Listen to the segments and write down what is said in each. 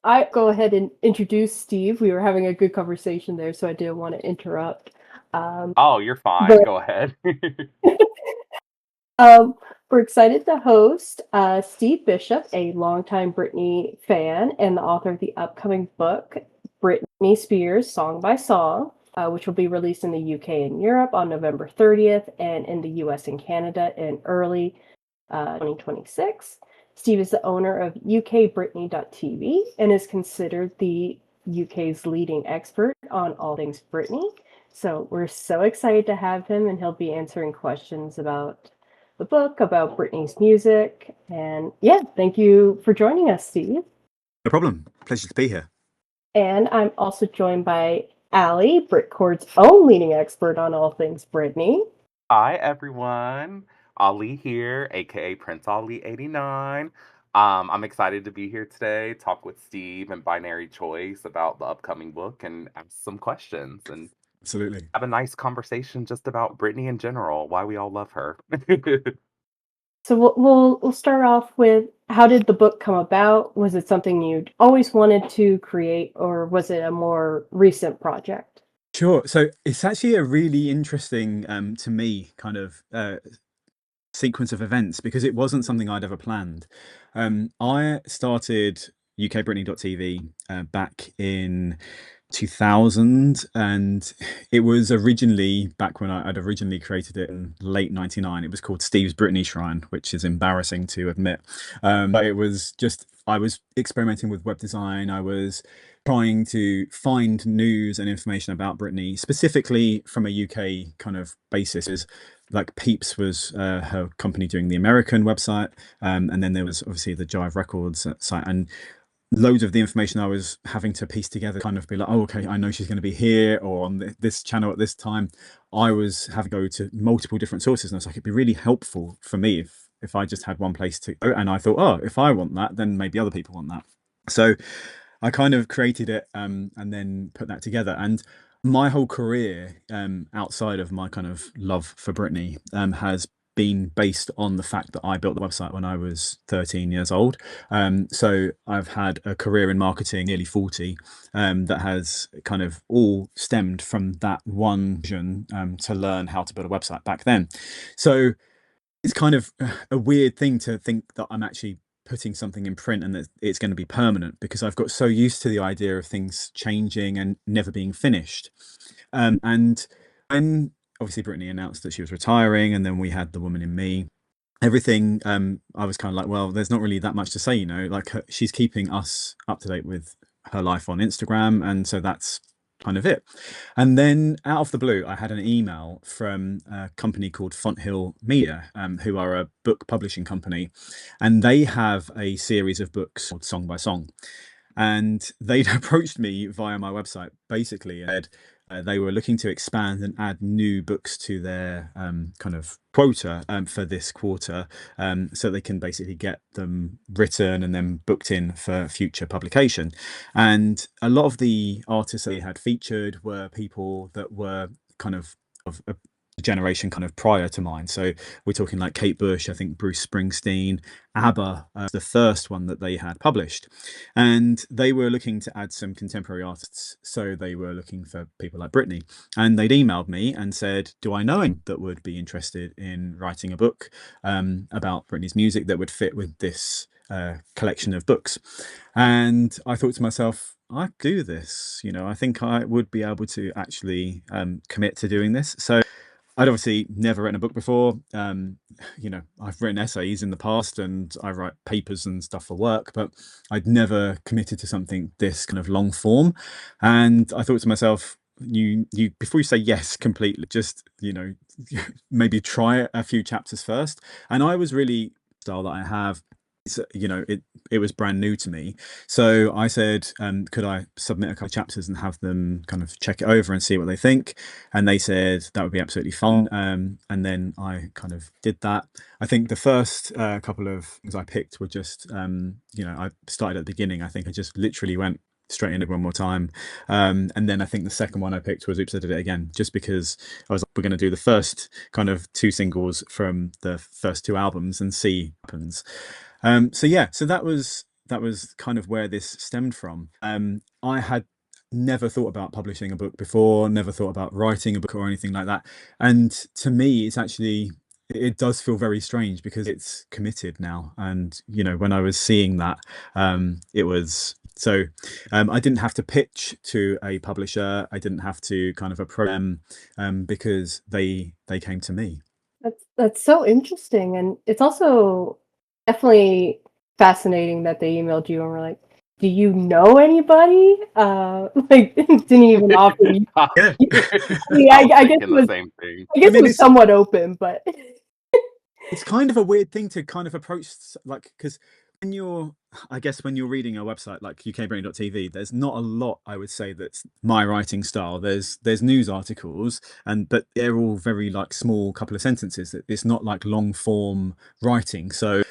I go ahead and introduce Steve. We were having a good conversation there, so I didn't want to interrupt. Um, Oh, you're fine. but Go ahead. um, we're excited to host Steve Bishop, a longtime Britney fan and the author of the upcoming book, Britney Spears Song by Song, which will be released in the UK and Europe on November 30th and in the US and Canada in early 2026. Steve is the owner of ukbritney.tv and is considered the UK's leading expert on all things Britney. So we're so excited to have him, and he'll be answering questions about the book, about Britney's music. And yeah, thank you for joining us, Steve. No problem. Pleasure to be here. And I'm also joined by Allie, Britcord's own leading expert on all things Britney. Hi, everyone. Ali here, aka Prince Ali 89. I'm excited to be here today, talk with Steve and Binary Choice about the upcoming book and ask some questions and Absolutely. have a nice conversation just about Britney in general, why we all love her. So we'll start off with, how did the book come about? Was it something you'd always wanted to create, or was it a more recent project? Sure. So it's actually a really interesting, to me, kind of sequence of events because it wasn't something I'd ever planned. I started ukbritney.tv back in 2000, and it was originally back when I'd originally created it in late 99. It was called Steve's Britney Shrine, which is embarrassing to admit. But it was just, I was experimenting with web design. I was trying to find news and information about Britney, specifically from a UK kind of basis. Like Peeps was her company doing the American website, and then there was obviously the Jive Records site, and loads of the information I was having to piece together, kind of be like, oh, okay, I know she's going to be here or on this channel at this time. I was having to go to multiple different sources, and I was like, it'd be really helpful for me if I just had one place to go. And I thought, oh, if I want that, then maybe other people want that. So I kind of created it and then put that together. And my whole career, outside of my kind of love for Britney, has been based on the fact that I built the website when I was 13 years old. So I've had a career in marketing, nearly 40, that has kind of all stemmed from that one vision, to learn how to build a website back then. So it's kind of a weird thing to think that I'm actually putting something in print and that it's going to be permanent, because I've got so used to the idea of things changing and never being finished. And when obviously Britney announced that she was retiring, and then we had The Woman in Me, everything, I was kind of like, well, there's not really that much to say, like she's keeping us up to date with her life on Instagram, and so that's kind of it. And then out of the blue, I had an email from a company called Fonthill Media, who are a book publishing company, and they have a series of books called Song by Song. And they'd approached me via my website, basically, and they were looking to expand and add new books to their kind of quota for this quarter, so they can basically get them written and then booked in for future publication. And a lot of the artists they had featured were people that were kind of a generation kind of prior to mine. So we're talking like Kate Bush, I think Bruce Springsteen, ABBA, the first one that they had published. And they were looking to add some contemporary artists. So they were looking for people like Britney. And they'd emailed me and said, do I know anyone that would be interested in writing a book about Britney's music that would fit with this collection of books? And I thought to myself, I could do this. I think I would be able to actually commit to doing this. So I'd obviously never written a book before. I've written essays in the past and I write papers and stuff for work, but I'd never committed to something this kind of long form. And I thought to myself, you before you say yes completely, just maybe try a few chapters first. And I was really style that I have. It was brand new to me, so I said, could I submit a couple of chapters and have them kind of check it over and see what they think? And they said that would be absolutely fun. And then I kind of did that. I think the first couple of things I picked were just I started at the beginning. I think I just literally went straight in it one more time, and then I think the second one I picked was Oops, I Did It Again, just because I was like, we're going to do the first kind of two singles from the first two albums and see what happens. So that was that was kind of where this stemmed from. I had never thought about publishing a book before, never thought about writing a book or anything like that. And to me, it's actually, it does feel very strange because it's committed now. And, you know, when I was seeing that, it was so I didn't have to pitch to a publisher. I didn't have to kind of approach them because they came to me. That's so interesting, and it's also definitely fascinating that they emailed you and were like, "Do you know anybody?" Like didn't even offer you. Yeah. I guess it The was. same thing. I guess it was somewhat open, but it's kind of a weird thing to kind of approach, like, because when you're, I guess when you're reading a website like ukbrainy.tv, there's not a lot, I would say, that's my writing style. There's news articles, but they're all very like small couple of sentences. It's not like long form writing. So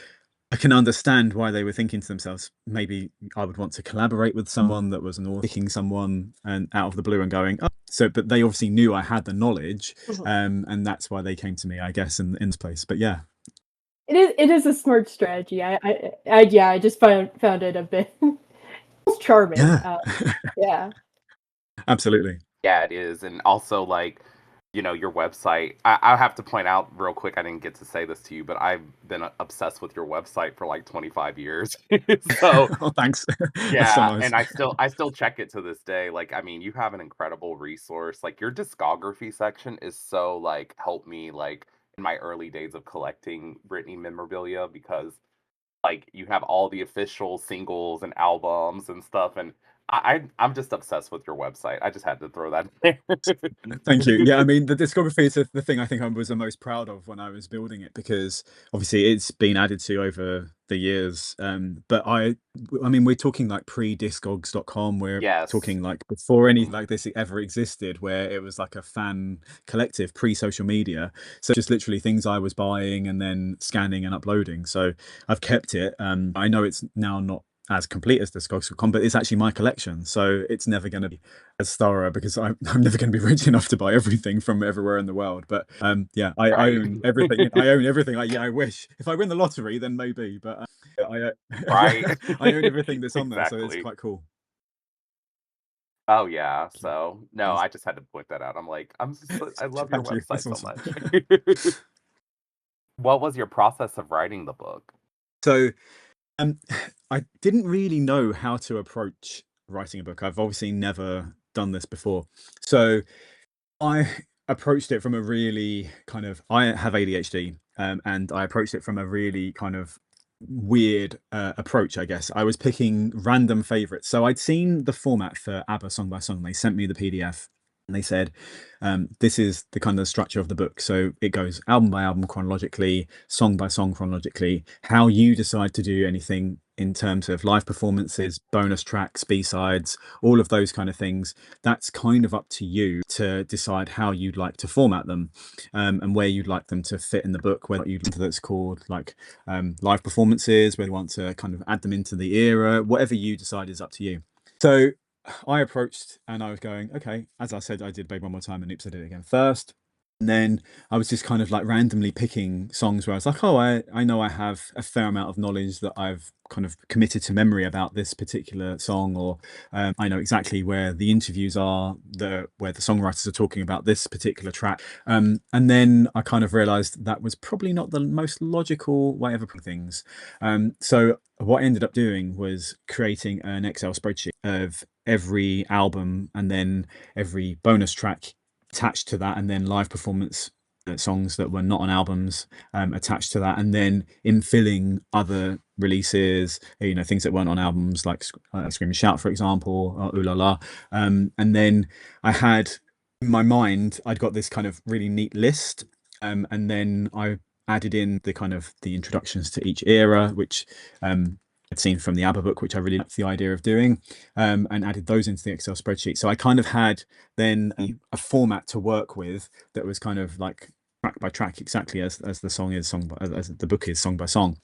I can understand why they were thinking to themselves, maybe I would want to collaborate with someone that was an author, picking someone and out of the blue and going, oh. So, but they obviously knew I had the knowledge, and that's why they came to me, I guess, in this place. But yeah. it is a smart strategy. I just found it a bit charming. Yeah. Yeah. Absolutely. Yeah, it is. And also, like, you know, your website. I have to point out real quick, I didn't get to say this to you, but I've been obsessed with your website for like 25 years. So, oh, thanks. yeah, That's so nice. and I still check it to this day. Like, I mean, you have an incredible resource. Like, your discography section is so like helped me like in my early days of collecting Britney memorabilia because like you have all the official singles and albums and stuff, and I'm just obsessed with your website. I just had to throw that in there. Thank you. Yeah, I mean, the discography is the thing I think I was the most proud of when I was building it, because obviously it's been added to over the years. But I mean, we're talking like pre-discogs.com. We're Yes. talking like before any like this ever existed, where it was like a fan collective, pre-social media. So just literally things I was buying and then scanning and uploading. So I've kept it. I know it's now not as complete as discogs.com, but it's actually my collection, so it's never going to be as thorough because I'm never going to be rich enough to buy everything from everywhere in the world. But yeah, I own everything. I own everything. I wish if I win the lottery, then maybe. But I own everything that's on there, so it's quite cool. Oh yeah. So no, I just had to point that out. I'm like, I love your website so much. What was your process of writing the book? So I didn't really know how to approach writing a book. I've obviously never done this before. So I approached it from a really kind of, I have ADHD, and I approached it from a really kind of weird approach, I guess. I was picking random favorites. So I'd seen the format for ABBA Song by Song. They sent me the PDF. And they said, this is the kind of structure of the book. So it goes album by album chronologically, song by song chronologically. How you decide to do anything in terms of live performances, bonus tracks, B-sides, all of those kind of things, that's kind of up to you to decide how you'd like to format them, and where you'd like them to fit in the book, whether you'd want that's called like live performances, whether you want to kind of add them into the era, whatever you decide is up to you. So I approached and I was going, okay, as I said, I did Babe One More Time and Oops, I Did It Again first. And then I was just kind of like randomly picking songs where I was like, oh, I know I have a fair amount of knowledge that I've kind of committed to memory about this particular song, or I know exactly where the interviews are, where the songwriters are talking about this particular track. And then I kind of realized that was probably not the most logical way of approaching things. So what I ended up doing was creating an Excel spreadsheet of every album and then every bonus track attached to that, and then live performance songs that were not on albums attached to that, and then infilling other releases, you know, things that weren't on albums like Scream and Shout, for example, or Ooh La La. And then I had in my mind, I'd got this kind of really neat list, and then I added in the kind of the introductions to each era, which I'd seen from the ABBA book, which I really liked the idea of doing, and added those into the Excel spreadsheet. So I kind of had then a format to work with that was kind of like track by track, exactly as the song is as the book is song by song.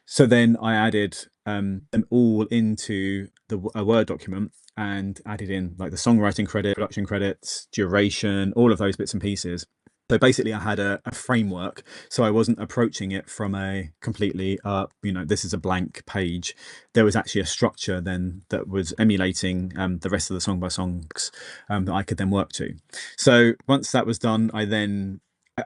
So then I added them all into a Word document and added in like the songwriting credit, production credits, duration, all of those bits and pieces. So basically, I had a framework, so I wasn't approaching it from a completely, this is a blank page. There was actually a structure then that was emulating the rest of the song by songs that I could then work to. So once that was done,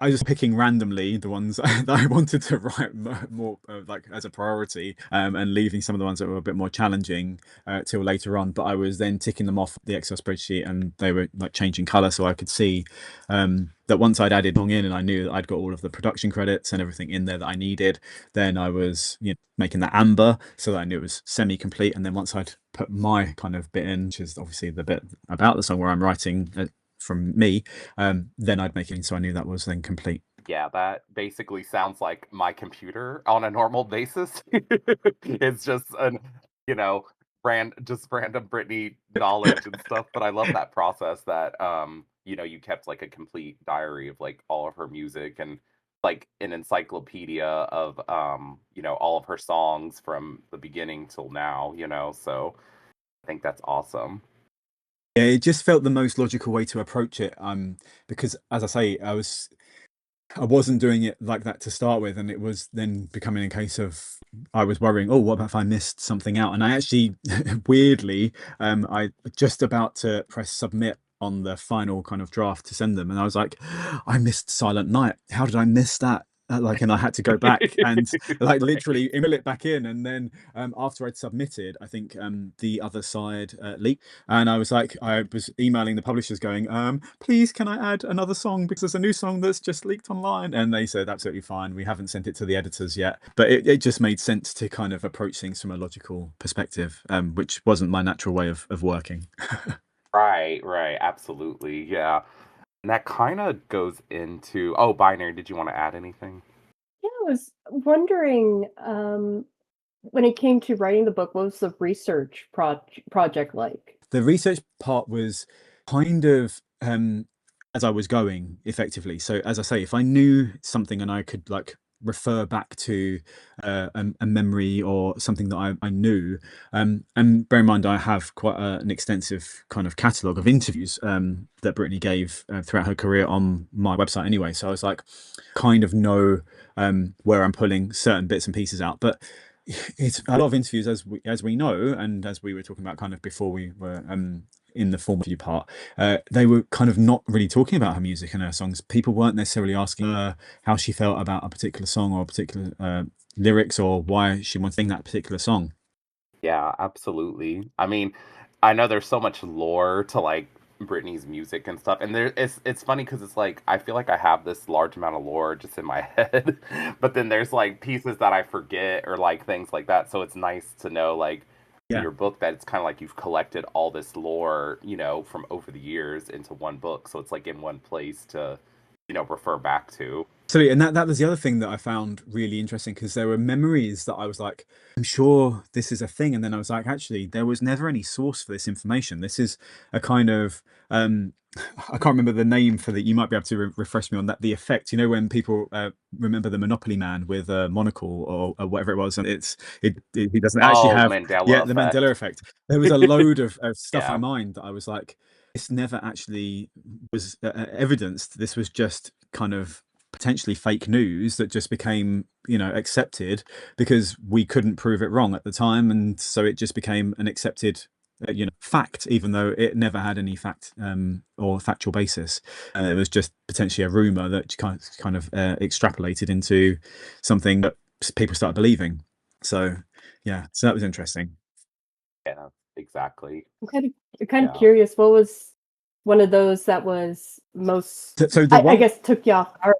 I was picking randomly the ones that I wanted to write more like as a priority, and leaving some of the ones that were a bit more challenging till later on. But I was then ticking them off the Excel spreadsheet, and they were like changing color, so I could see that once I'd added song in and I knew that I'd got all of the production credits and everything in there that I needed, then I was making that amber so that I knew it was semi-complete. And then once I'd put my kind of bit in, which is obviously the bit about the song where I'm writing from me, then I'd make it so I knew that was then complete. Yeah, that basically sounds like my computer on a normal basis. It's just you know, just random Britney knowledge and stuff. But I love that process that you kept like a complete diary of like all of her music and like an encyclopedia of all of her songs from the beginning till now. So I think that's awesome. Yeah, it just felt the most logical way to approach it. Because as I say, I wasn't doing it like that to start with, and it was then becoming a case of I was worrying, oh, what about if I missed something out? And I actually, weirdly, I just about to press submit on the final kind of draft to send them, and I was like, I missed Silent Night. How did I miss that? And I had to go back and like literally email it back in, and then after I'd submitted, I think the other side leaked, and I was emailing the publishers going, please can I add another song because there's a new song that's just leaked online, and they said absolutely fine, we haven't sent it to the editors yet. But it just made sense to kind of approach things from a logical perspective, which wasn't my natural way of working. Right, absolutely, yeah. And that kind of goes into Binary, did you want to add anything? Yeah, I was wondering, when it came to writing the book, what was the research project like? The research part was kind of as I was going, effectively. So as I say, if I knew something and I could like refer back to a memory or something that I knew, and bear in mind I have quite an extensive kind of catalogue of interviews that Britney gave throughout her career on my website anyway, so I was like kind of know where I'm pulling certain bits and pieces out. But it's a lot of interviews, as we know, and as we were talking about kind of before we were in the formal view part, they were kind of not really talking about her music and her songs. People weren't necessarily asking her how she felt about a particular song or a particular lyrics, or why she wanted to sing that particular song. Yeah, absolutely. I mean, I know there's so much lore to like Britney's music and stuff, and it's funny because it's like I feel like I have this large amount of lore just in my head, but then there's like pieces that I forget or like things like that. So it's nice to know like in your book that it's kind of like you've collected all this lore, from over the years into one book, so it's like in one place to refer back to. Absolutely, and that was the other thing that I found really interesting, because there were memories that I was like, I'm sure this is a thing, and then I was like, actually, there was never any source for this information. This is a kind of I can't remember the name for that. You might be able to refresh me on that. The effect, when people remember the Monopoly Man with a monocle or whatever it was, and he doesn't actually have Mandela effect. The Mandela effect. There was a load of stuff Yeah. in my mind that I was like, this never actually was evidenced. This was just kind of potentially fake news that just became accepted because we couldn't prove it wrong at the time, and so it just became an accepted fact, even though it never had any fact or factual basis. It was just potentially a rumor that kind of extrapolated into something that people started believing. So so that was interesting. Yeah, exactly. I'm kind of curious, what was one of those that was most I guess took you off guard?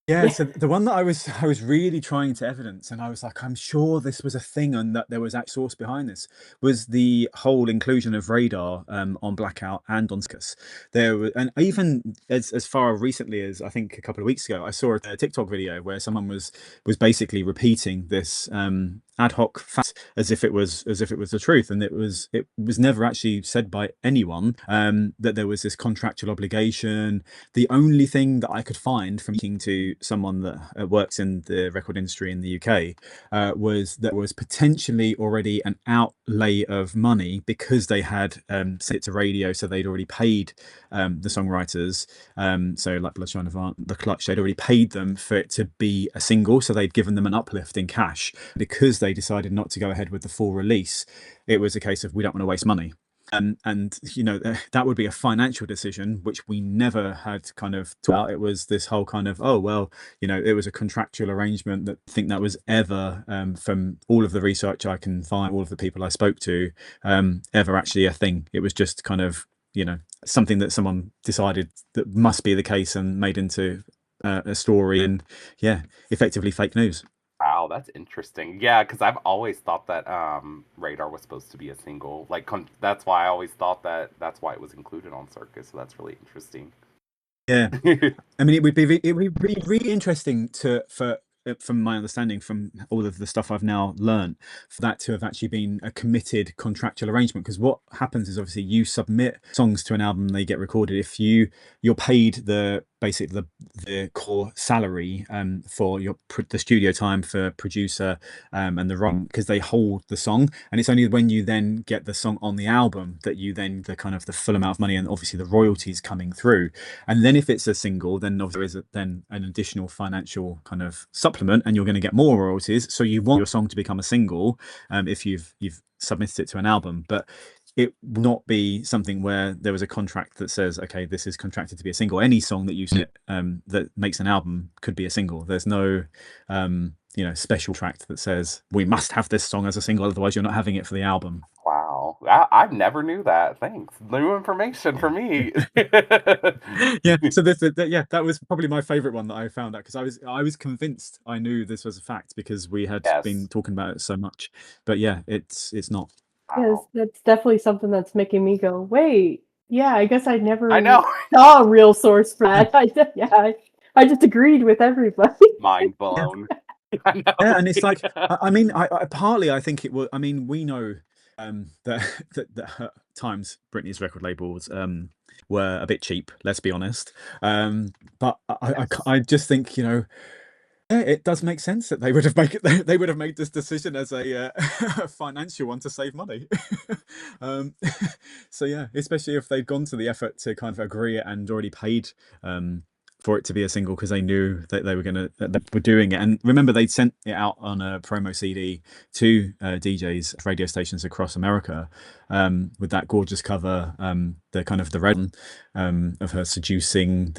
Yeah, so the one that I was really trying to evidence, and I was like, I'm sure this was a thing and that there was a source behind this, was the whole inclusion of radar on Blackout and on Scus. And even as far recently as I think a couple of weeks ago, I saw a TikTok video where someone was basically repeating this ad hoc facts as if it was the truth, and it was never actually said by anyone that there was this contractual obligation. The only thing that I could find from speaking to someone that works in the record industry in the UK was that there was potentially already an outlay of money because they had set it to radio, so they'd already paid the songwriters. So like Bloodshine Avant, The Clutch, they'd already paid them for it to be a single, so they'd given them an uplift in cash. Because they decided not to go ahead with the full release, it was a case of, we don't want to waste money. And you know, that would be a financial decision, which we never had kind of talked about. It was this whole kind of, oh well, you know, it was a contractual arrangement. That I think that was ever, from all of the research I can find, all of the people I spoke to, ever actually a thing. It was just kind of, you know, something that someone decided that must be the case and made into a story, and yeah, effectively fake news. Wow, that's interesting. Yeah, because I've always thought that Radar was supposed to be a single. Like, that's why I always thought that that's why it was included on Circus. So that's really interesting. Yeah, I mean, it would be really interesting from my understanding, from all of the stuff I've now learned, for that to have actually been a committed contractual arrangement. Because what happens is, obviously, you submit songs to an album, they get recorded. If you're paid the core salary for the studio time for producer and the run, because they hold the song, and it's only when you then get the song on the album that you then the full amount of money, and obviously the royalties coming through. And then if it's a single, then obviously there is then an additional financial kind of supplement, and you're going to get more royalties. So you want your song to become a single if you've submitted it to an album, but it will not be something where there was a contract that says, okay, this is contracted to be a single. Any song that you submit that makes an album could be a single. There's no you know, special track that says we must have this song as a single, otherwise you're not having it for the album. Wow, I never knew that. Thanks, new information for me. Yeah, so that was probably my favorite one that I found out, because I was convinced I knew this was a fact because we had been talking about it so much. But yeah, it's not. Yes, that's definitely something that's making me go, wait, yeah, I guess I never saw a real source for that. I just agreed with everybody. Mind blown. Yeah, and it's like, I mean, I partly I think it will. I mean, we know that at times Britney's record labels were a bit cheap, let's be honest. But I just think, you know, yeah, it does make sense that they would have made this decision as a financial one to save money. So yeah, especially if they'd gone to the effort to kind of agree it and already paid for it to be a single, because they knew that they were doing it. And remember, they'd sent it out on a promo CD to DJs, radio stations across America, with that gorgeous cover, the kind of the red of her seducing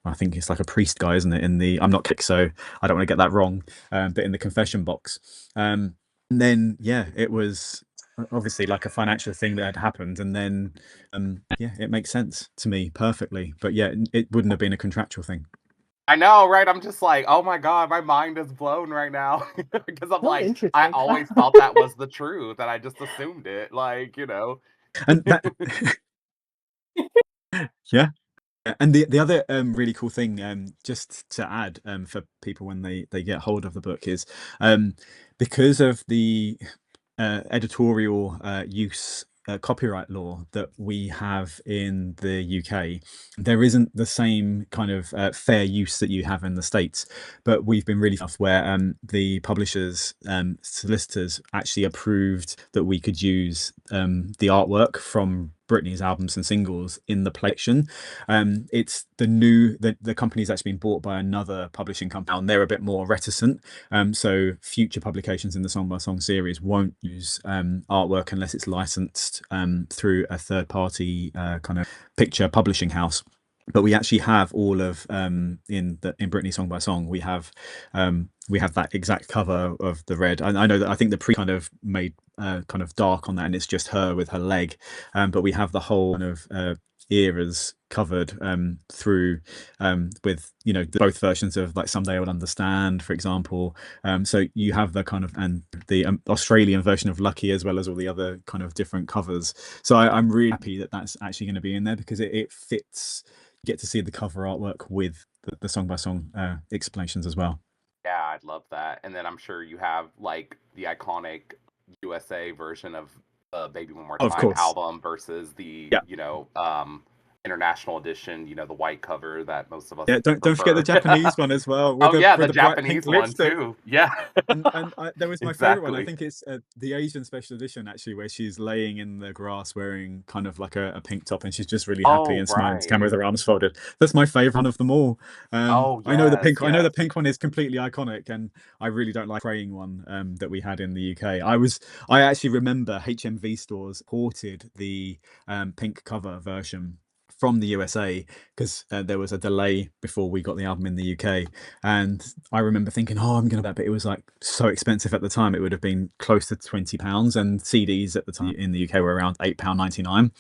I think it's like a priest guy, isn't it? I'm not Catholic, so I don't want to get that wrong, but in the confession box. And then yeah, it was obviously like a financial thing that had happened, and then yeah, it makes sense to me perfectly. But yeah, it wouldn't have been a contractual thing. I know, right? I'm just like, oh my god, my mind is blown right now. Because I'm like, I always thought that was the truth, and I just assumed it, like, you know. And that yeah. And the other really cool thing, just to add, for people when they get hold of the book, is because of the editorial use copyright law that we have in the UK, there isn't the same kind of fair use that you have in the States. But we've been really tough where the publishers, solicitors actually approved that we could use the artwork from Britney's albums and singles in the collection. It's the company's actually been bought by another publishing company, and they're a bit more reticent. So future publications in the Song by Song series won't use artwork unless it's licensed through a third party kind of picture publishing house. But we actually have all of in Britney Song by Song, we have that exact cover of the red. I know that I think the pre kind of made kind of dark on that, and it's just her with her leg, but we have the whole kind of eras covered through with, you know, both versions of like Someday I Will Understand, for example. So you have the kind of, and the Australian version of Lucky, as well as all the other kind of different covers. So I'm really happy that that's actually going to be in there, because it fits. You get to see the cover artwork with the Song by Song explanations as well. Yeah, I'd love that. And then I'm sure you have like the iconic USA version of Baby One More Of Time course. album versus the, Yeah. international edition, the white cover that most of us Yeah, don't forget the prefer. Japanese one as well Oh yeah, with the the bright pink Japanese one lipstick. too. Yeah. There was my favorite one. I Exactly. think it's the Asian special edition actually, where she's laying in the grass wearing kind of like a pink top, and she's just really happy Oh and smiling to camera with right. her arms folded. That's my favorite one of them all. Oh I know the yes, pink. I know the yes. pink one is completely iconic, and I really don't like the praying one that we had in the UK. I actually remember HMV stores ported the pink cover version from the USA because there was a delay before we got the album in the UK, and I remember thinking, "Oh, I'm gonna," but it was like so expensive at the time. It would have been close to £20, and CDs at the time in the UK were around £8.99.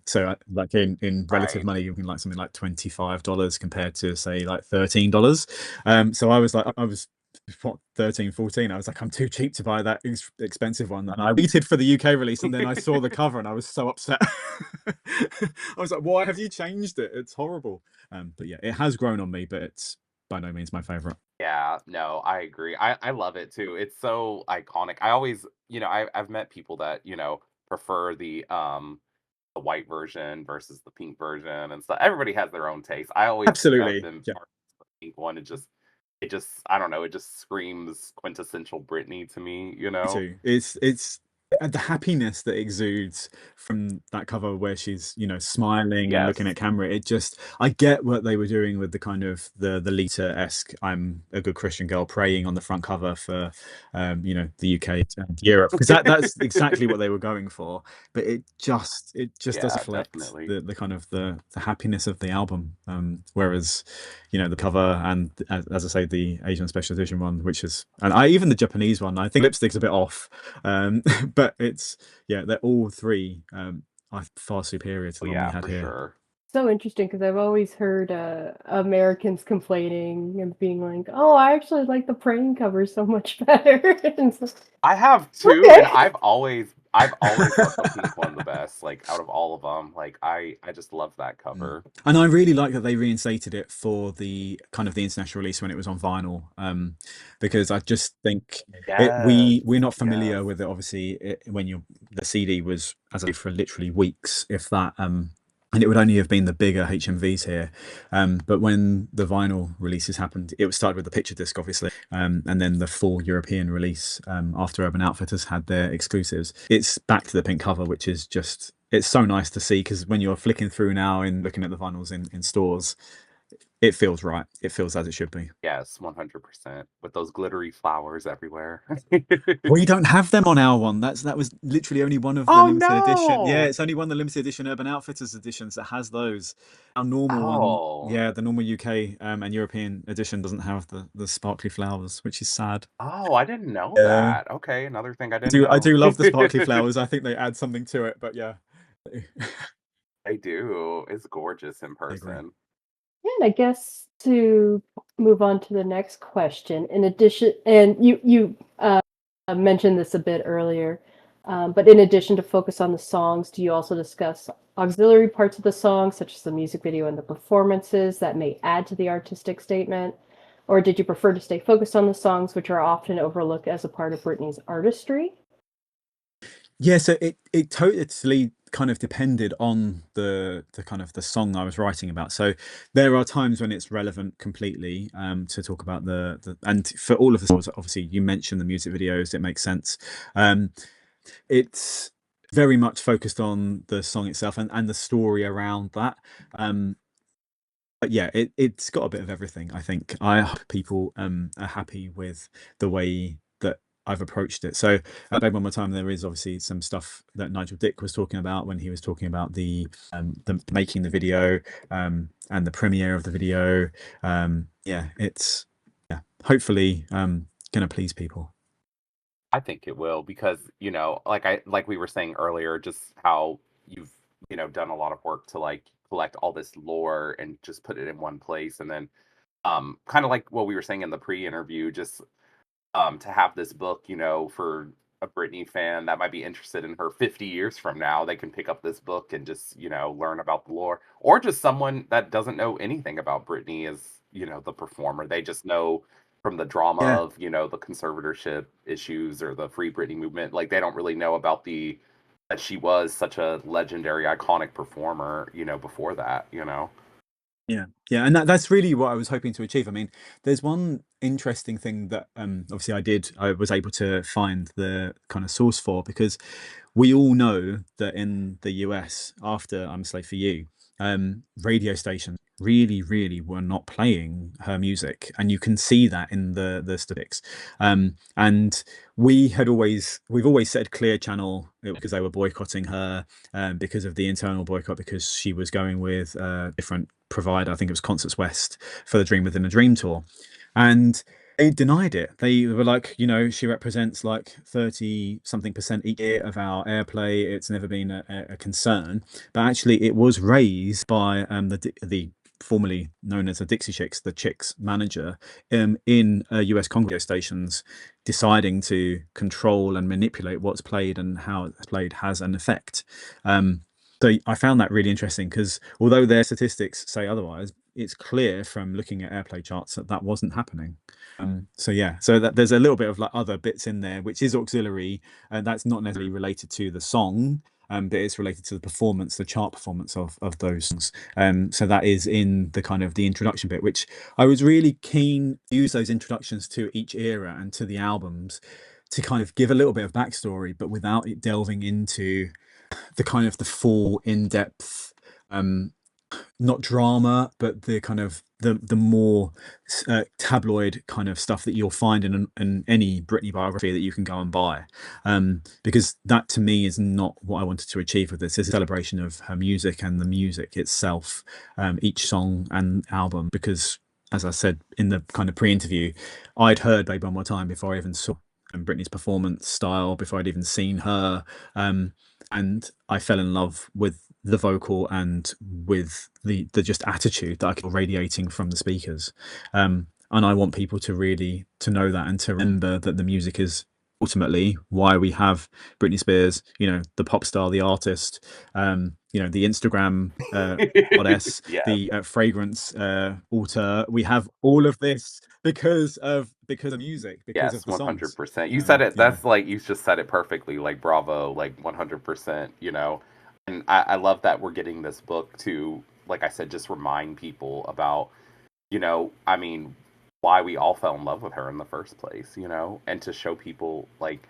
So like in relative Right. money, you can like something like $25 compared to say like $13. So I was like, I was what 13 14. I was like, I'm too cheap to buy that expensive one, and I waited for the UK release, and then I saw the cover and I was so upset. I was like, why have you changed it? It's horrible. But yeah, it has grown on me, but it's by no means my favorite. Yeah, no, I agree. I love it too. It's so iconic. I always, I've met people that, prefer the white version versus the pink version and stuff. Everybody has their own taste. I always have Absolutely. been Yeah, part of the pink one. It just I don't know, it just screams quintessential Britney to me, you me know? too. It's the happiness that exudes from that cover where she's, smiling and looking at Yes. camera. It just, I get what they were doing with the kind of the Lita-esque "I'm a good Christian girl" praying on the front cover for the UK and Europe, because that's exactly what they were going for. But it just does Yeah, reflect definitely. the kind of the happiness of the album. Whereas the cover and, as I say, the Asian special edition one, which is, and even the Japanese one, I think lipstick's a bit off. But they're all three are far superior to Oh the one we yeah, had for here. sure. So interesting because I've always heard Americans complaining and being like, "Oh, I actually like the praying cover so much better." And so, I have too, and okay. I've always loved the pink one the best, like out of all of them. Like I just love that Mm. cover. And I really like that they reinstated it for the kind of the international release when it was on vinyl, because I just think Yes. we're not familiar Yes. with it. Obviously, when the CD was, as I say, for literally weeks, if that, and it would only have been the bigger HMVs here. But when the vinyl releases happened, it was started with the picture disc, obviously, and then the full European release after Urban Outfitters had their exclusives. It's back to the pink cover, which is just, it's so nice to see, because when you're flicking through now and looking at the vinyls in stores, it feels right. It feels as it should be. Yes, 100%. With those glittery flowers everywhere. We don't have them on our one. That was literally only one of the Oh limited edition. Yeah, no. it's only one of the limited edition Urban Outfitters editions that has those. Our normal one, Oh. yeah, the normal UK and European edition doesn't have the sparkly flowers, which is sad. Oh, I didn't know Yeah, that. Okay, another thing I I didn't do. I know. do love the sparkly flowers. I think they add something to it. But yeah, They do. It's gorgeous in I agree. person. And I guess to move on to the next question, in addition, and you mentioned this a bit earlier, but in addition to focus on the songs, do you also discuss auxiliary parts of the song, such as the music video and the performances that may add to the artistic statement? Or did you prefer to stay focused on the songs, which are often overlooked as a part of Britney's artistry? Yeah, so it totally kind of depended on the kind of the song I was writing about. So there are times when it's relevant completely to talk about the and for all of the songs, obviously you mentioned the music videos, it makes sense. Um, it's very much focused on the song itself and the story around that. But yeah, it's got a bit of everything. I think I hope people are happy with the way that I've approached it. So Babe One More Time, there is obviously some stuff that Nigel Dick was talking about when he was talking about the making the video and the premiere of the video. Yeah, it's, yeah, hopefully gonna please people. I think it will because, like we were saying earlier, just how you've, done a lot of work to like collect all this lore and just put it in one place. And then kind of like what we were saying in the pre-interview, just to have this book, for a Britney fan that might be interested in her 50 years from now, they can pick up this book and just, learn about the lore. Or just someone that doesn't know anything about Britney as, the performer. They just know from the drama Yeah. of, the conservatorship issues or the Free Britney movement. Like they don't really know about that she was such a legendary, iconic performer, before that. Yeah, yeah, and that's really what I was hoping to achieve. I mean, there's one interesting thing that obviously I was able to find the kind of source for, because we all know that in the US, after I'm a Slave for You, radio stations really, really were not playing her music, and you can see that in the statistics. And we've always said Clear Channel, because they were boycotting her, because of the internal boycott, because she was going with a different provider. I think it was Concerts West for the Dream Within a Dream tour, and they denied it. They were like, she represents like 30 something percent each year of our airplay. It's never been a concern. But actually, it was raised by the formerly known as the Dixie Chicks, the Chicks manager, in US Congo stations, deciding to control and manipulate what's played and how it's played has an effect. So I found that really interesting, because although their statistics say otherwise, it's clear from looking at airplay charts that wasn't happening. So yeah, so that there's a little bit of like other bits in there, which is auxiliary, and that's not necessarily related to the song, but it's related to the performance, the chart performance of those songs. So that is in the kind of the introduction bit, which I was really keen to use those introductions to each era and to the albums to kind of give a little bit of backstory, but without it delving into the kind of the full in-depth, not drama, but the kind of the more tabloid kind of stuff that you'll find in any Britney biography that you can go and buy, because that to me is not what I wanted to achieve with this. It's a celebration of her music and the music itself, each song and album, because as I said in the kind of pre-interview, I'd heard Baby One More Time before I even saw Britney's performance style, before I'd even seen her, and I fell in love with the vocal and with the just attitude that I could radiating from the speakers. And I want people to really to know that, and to remember that the music is ultimately why we have Britney Spears, the pop star, the artist, the Instagram goddess, Yeah. the fragrance auteur. We have all of this because of music, because of Yes, the songs. 100%. You said it. Yeah. That's like you just said it perfectly. Like bravo, like 100%. And I love that we're getting this book to, like I said, just remind people about, I mean, why we all fell in love with her in the first place. And to show people like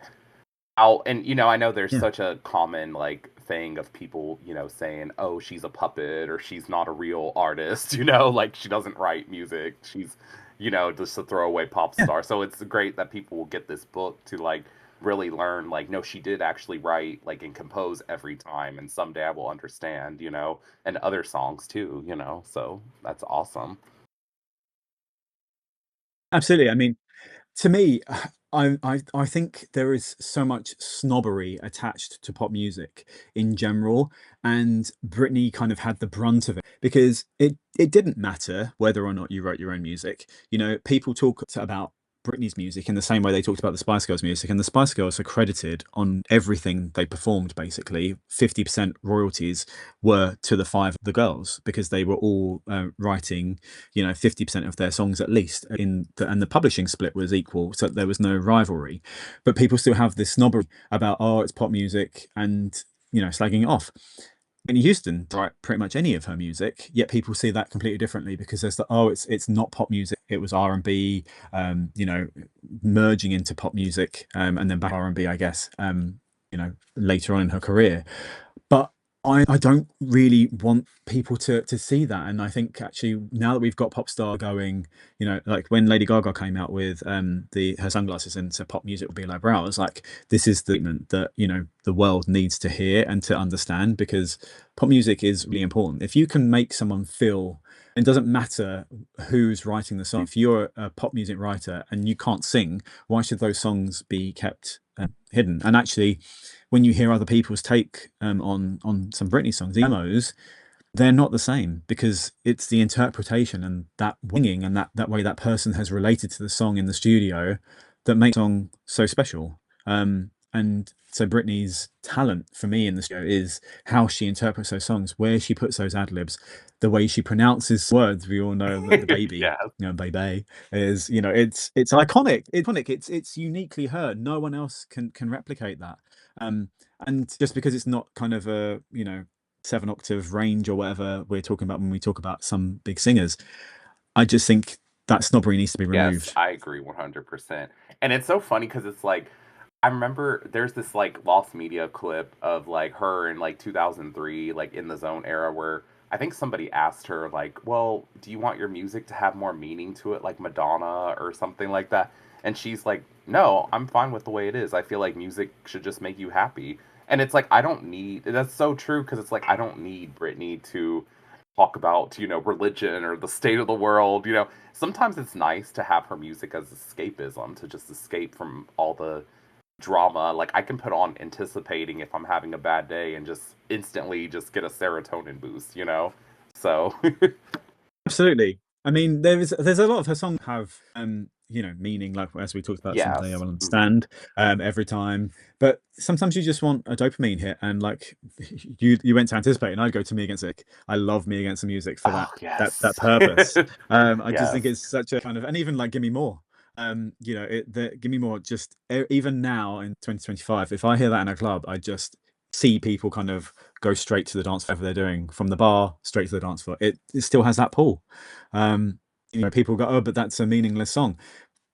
how, and I know there's Yeah. such a common like thing of people, saying, "Oh, she's a puppet," or "She's not a real artist," like she doesn't write music. She's, just a throwaway pop Yeah. star. So it's great that people will get this book to like really learn, like, no, she did actually write like and compose every time, and someday I will understand, and other songs too, So that's awesome. Absolutely. I mean, to me, I think there is so much snobbery attached to pop music in general, and Britney kind of had the brunt of it, because it didn't matter whether or not you wrote your own music. People talk about Britney's music in the same way they talked about the Spice Girls music, and the Spice Girls are credited on everything they performed. Basically, 50% royalties were to the five of the girls, because they were all writing 50% of their songs at least, and the publishing split was equal, so there was no rivalry. But people still have this snobbery about, oh, it's pop music, and slagging it off. Whitney Houston write pretty much any of her music, yet people see that completely differently, because there's it's not pop music, it was R&B, merging into pop music, and then back R&B, I guess, later on in her career. But I don't really want people to see that. And I think actually, now that we've got pop star going, like when Lady Gaga came out with her sunglasses and said pop music will be like brow, I was like, this is the statement that the world needs to hear and to understand, because pop music is really important. If you can make someone feel, it doesn't matter who's writing the song. If you're a pop music writer and you can't sing, why should those songs be kept hidden? And actually, when you hear other people's take on some Britney songs, the demos, they're not the same, because it's the interpretation and that winging and that way that person has related to the song in the studio that makes the song so special. And So Britney's talent for me in the show is how she interprets those songs, where she puts those ad libs, the way she pronounces words. We all know that the baby, Yes. baby is, it's iconic. It's uniquely her. No one else can replicate that. And just because it's not kind of a 7-octave range or whatever we're talking about when we talk about some big singers, I just think that snobbery needs to be Yes, removed. I agree 100%. And it's so funny because it's like, I remember there's this like lost media clip of like her in like 2003, like in the Zone era, where I think somebody asked her, like, well, do you want your music to have more meaning to it, like Madonna or something like that? And she's like, no, I'm fine with the way it is. I feel like music should just make you happy. And it's like, I don't need, that's so true because it's like, I don't need Britney to talk about, religion or the state of the world. Sometimes it's nice to have her music as escapism, to just escape from all the drama. Like I can put on Anticipating if I'm having a bad day and just instantly just get a serotonin boost. So Absolutely. I mean, there's a lot of her songs have meaning, like as we talked about, Someday I yes. Will Understand, every time. But sometimes you just want a dopamine hit, and like you went to Anticipate, and I'd go to Me Against It. I love Me Against the Music for Oh that yes. purpose. I just think Yes. it's such a kind of, and even like Give Me More. Give Me More. Just even now in 2025, if I hear that in a club, I just see people kind of go straight to the dance floor, whatever they're doing, from the bar straight to the dance floor. It still has that pull. People go, oh, but that's a meaningless song.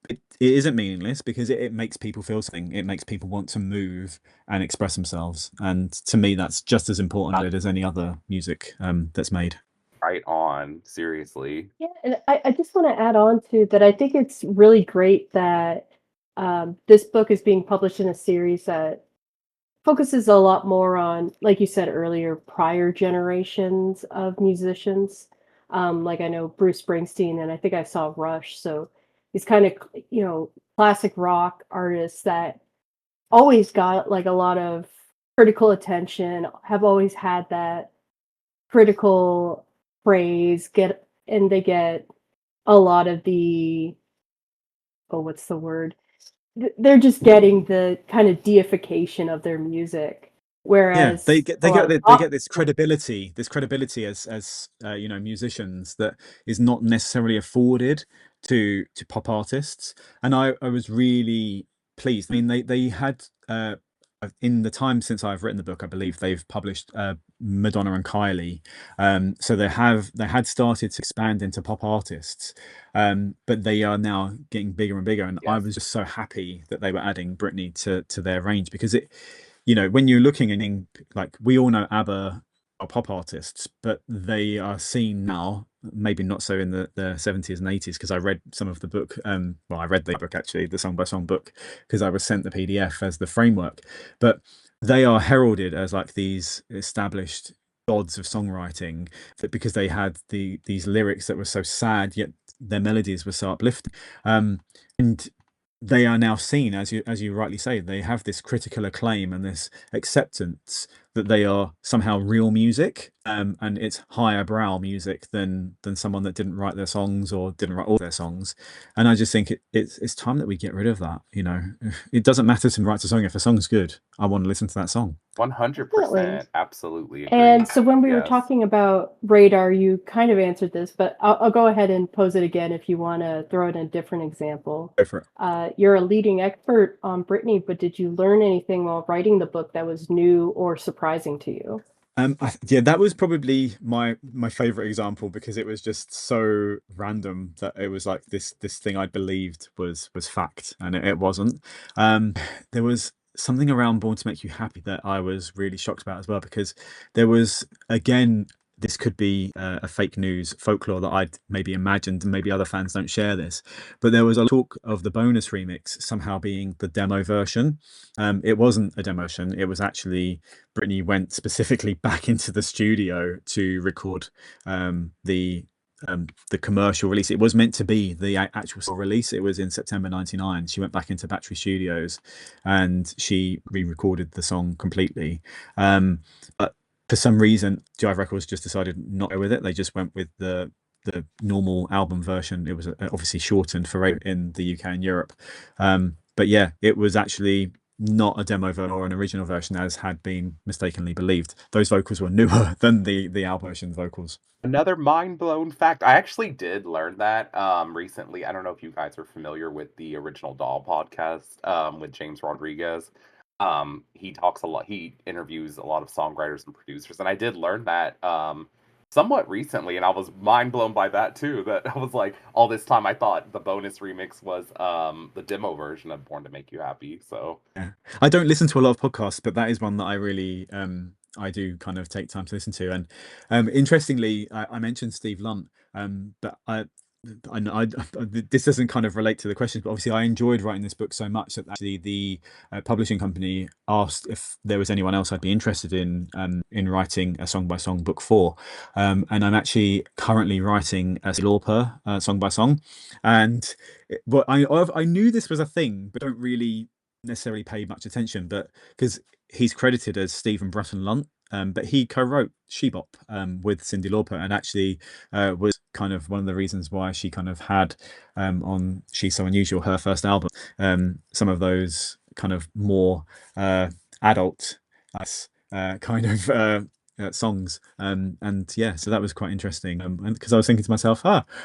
It isn't meaningless because it makes people feel something. It makes people want to move and express themselves. And to me, that's just as important as any other music that's made. Right on. Seriously. Yeah, and I just want to add on to that. I think it's really great that this book is being published in a series that focuses a lot more on, like you said earlier, prior generations of musicians. Like I know Bruce Springsteen, and I think I saw Rush. So these kind of, classic rock artists that always got like a lot of critical attention, have always had that critical praise, they get a lot of the, oh, what's the word? They're just getting the kind of deification of their music, whereas they get a lot of they get this credibility as musicians that is not necessarily afforded to pop artists. And I was really pleased. I mean, they had in the time since I've written the book, I believe they've published Madonna and Kylie. So they had started to expand into pop artists, but they are now getting bigger and bigger. And I Yes. was just so happy that they were adding Britney to their range, because when you're looking and like, we all know ABBA are pop artists, but they are seen now, maybe not so in the 70s and 80s, because I read some of the book. I read the book, actually, the song by song book, because I was sent the PDF as the framework. But they are heralded as like these established gods of songwriting, that because they had these lyrics that were so sad, yet their melodies were so uplifting. And they are now seen, as you rightly say, they have this critical acclaim and this acceptance that they are somehow real music, and it's higher brow music than someone that didn't write their songs or didn't write all their songs. And I just think it's time that we get rid of that. It doesn't matter to write a song. If a song's good, I want to listen to that song. 100%. Absolutely agree. And so when we were Yes. talking about Radar, you kind of answered this, but I'll go ahead and pose it again if you want to throw in a different example. Go for it. You're a leading expert on Britney, but did you learn anything while writing the book that was new or surprising to you? That was probably my favorite example, because it was just so random that it was like this thing I believed was fact, and it wasn't. There was something around Born to Make You Happy that I was really shocked about as well, because there was, again, this could be a fake news folklore that I'd maybe imagined, and maybe other fans don't share this, but there was a talk of the bonus remix somehow being the demo version. It wasn't a demo version. It was actually, Britney went specifically back into the studio to record the commercial release. It was meant to be the actual release. It was in September 99. She went back into Battery Studios and she re-recorded the song completely. But for some reason, Jive Records just decided not to go with it. They just went with the normal album version. It was obviously shortened for in the UK and Europe. But yeah, it was actually not a demo version or an original version as had been mistakenly believed. Those vocals were newer than the Al version vocals. Another mind blown fact. I actually did learn that recently. I don't know if you guys are familiar with the Original Doll podcast with James Rodriguez. He talks a lot. He interviews a lot of songwriters and producers, and I did learn that somewhat recently, and I was mind blown by that too. That I was like, all this time I thought the bonus remix was the demo version of Born to Make You Happy. So Yeah. I don't listen to a lot of podcasts, but that is one that I really I do kind of take time to listen to. And interestingly, I mentioned Steve Lunt, but this doesn't kind of relate to the questions, but obviously I enjoyed writing this book so much that actually the publishing company asked if there was anyone else I'd be interested in writing a song by song book for. And I'm actually currently writing a Lauper song by song, and I knew this was a thing, but don't really necessarily pay much attention, but because he's credited as Stephen Bratton Lunt, but he co-wrote She Bop with Cyndi Lauper, and actually was kind of one of the reasons why she kind of had on She's So Unusual, her first album, some of those kind of more adult kind of songs, and yeah, so that was quite interesting, and because I was thinking to myself,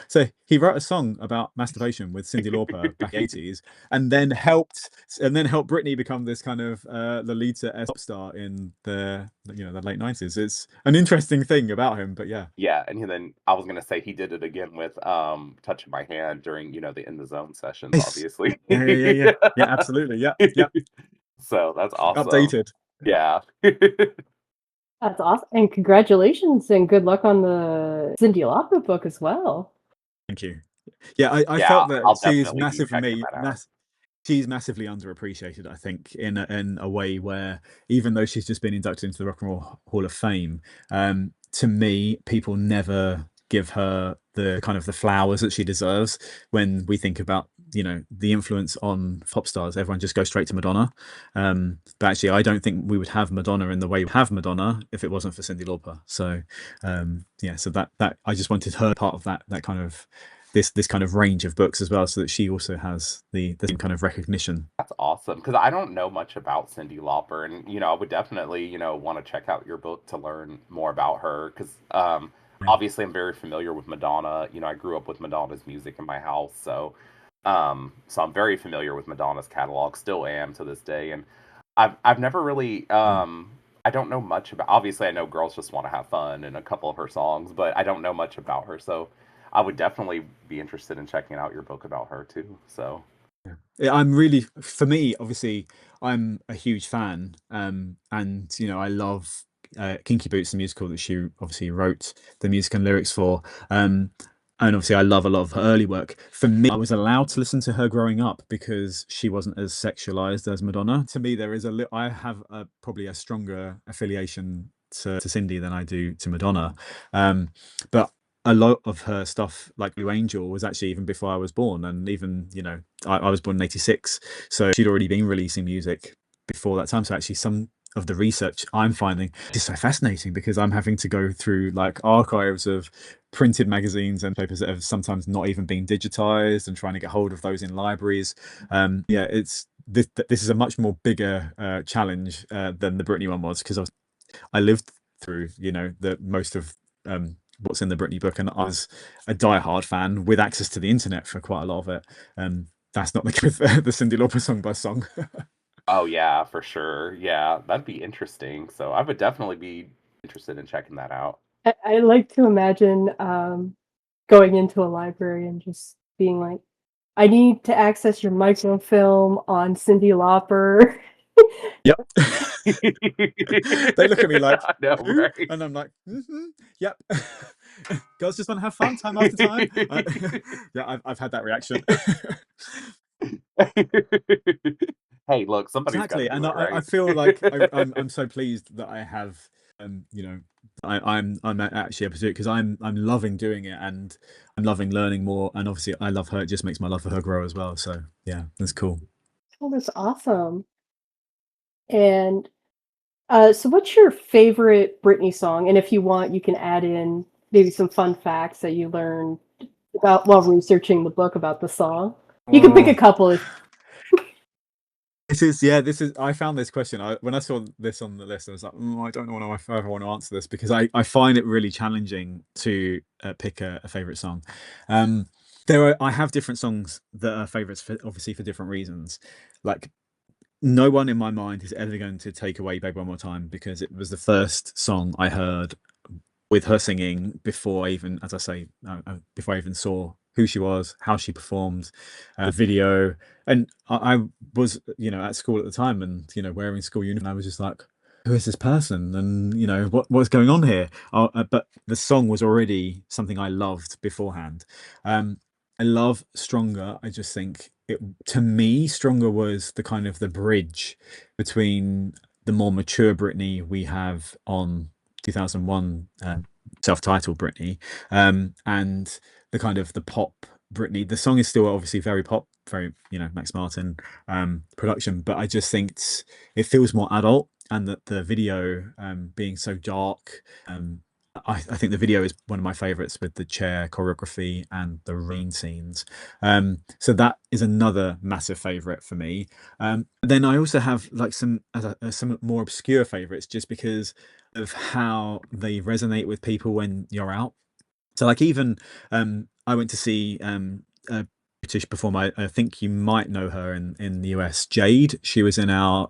so he wrote a song about masturbation with Cyndi Lauper back in the 80s, and then helped Britney become this kind of Lolita pop star in the late 90s. It's an interesting thing about him, but yeah. and then I was gonna say he did it again with Touching My Hand during the In the Zone sessions, Nice. obviously. Yeah, absolutely, yeah. So that's awesome. Updated. Yeah. That's awesome. And congratulations and good luck on the Cyndi Lauper book as well. Thank you. Yeah, I felt that she's massive for me. She's massively underappreciated, I think, in a way where, even though she's just been inducted into the Rock and Roll Hall of Fame, to me, people never give her the kind of the flowers that she deserves. When we think about the influence on pop stars, everyone just goes straight to Madonna, but actually I don't think we would have Madonna in the way we have Madonna if it wasn't for Cyndi Lauper. So so that I just wanted her part of that kind of this kind of range of books as well, so that she also has the same kind of recognition. That's awesome, because I don't know much about Cyndi Lauper, and I would definitely want to check out your book to learn more about her, because obviously I'm very familiar with Madonna. I grew up with Madonna's music in my house, so I'm very familiar with Madonna's catalog, still am to this day, and I've never really I don't know much about. Obviously, I know Girls Just Want to Have Fun and a couple of her songs, but I don't know much about her, so I would definitely be interested in checking out your book about her too. So yeah, I'm really, for me, obviously, I'm a huge fan, and I love Kinky Boots, the musical that she obviously wrote the music and lyrics for. And obviously I love a lot of her early work. For me, I was allowed to listen to her growing up because she wasn't as sexualized as Madonna. To me, there is I have probably a stronger affiliation to Cyndi than I do to Madonna. But a lot of her stuff, like Blue Angel, was actually even before I was born. And even, I was born in 86. So she'd already been releasing music before that time. So actually some of the research I'm finding is so fascinating, because I'm having to go through like archives of printed magazines and papers that have sometimes not even been digitized, and trying to get hold of those in libraries. It's this is a much more bigger challenge than the Britney one was, because I lived through the most of what's in the Britney book, and I was a diehard fan with access to the internet for quite a lot of it. That's not the case with the Cyndi Lauper song by song. Oh yeah, for sure. Yeah, that'd be interesting. So I would definitely be interested in checking that out. I like to imagine going into a library and just being like, I need to access your microfilm on Cyndi Lauper. Yep. They look at me like, know, right? And I'm like, yep. Girls just want to have fun time after time. Yeah, I've had that reaction. Hey, look, somebody's exactly, and I feel like I'm so pleased that I have, I'm actually able to do it, because I'm loving doing it, and I'm loving learning more, and obviously I love her. It just makes my love for her grow as well. So yeah, that's cool. Oh, that's awesome. And so what's your favorite Britney song? And if you want, you can add in maybe some fun facts that you learned about while researching the book about the song. You can pick a couple. This is. I found this question. When I saw this on the list, I was like, I don't know if I ever want to answer this because I find it really challenging to pick a favorite song. I have different songs that are favorites for obviously for different reasons. Like no one in my mind is ever going to take away "Beg One More Time" because it was the first song I heard with her singing before I even, as I say, before I even saw who she was, how she performed, video, and I was, at school at the time, and wearing school uniform. I was just like, who is this person, and what's going on here? But the song was already something I loved beforehand. I love "Stronger." I just think to me, "Stronger" was the kind of the bridge between the more mature Britney we have on 2001 self-titled Britney, and the kind of the pop Britney. The song is still obviously very pop, very Max Martin production, but I just think it feels more adult, and that the video being so dark. I think the video is one of my favorites with the chair choreography and the rain scenes. So that is another massive favorite for me. Then I also have like some more obscure favorites just because of how they resonate with people when you're out. So like even I went to see a British performer. I think you might know her in the US, Jade. She was in our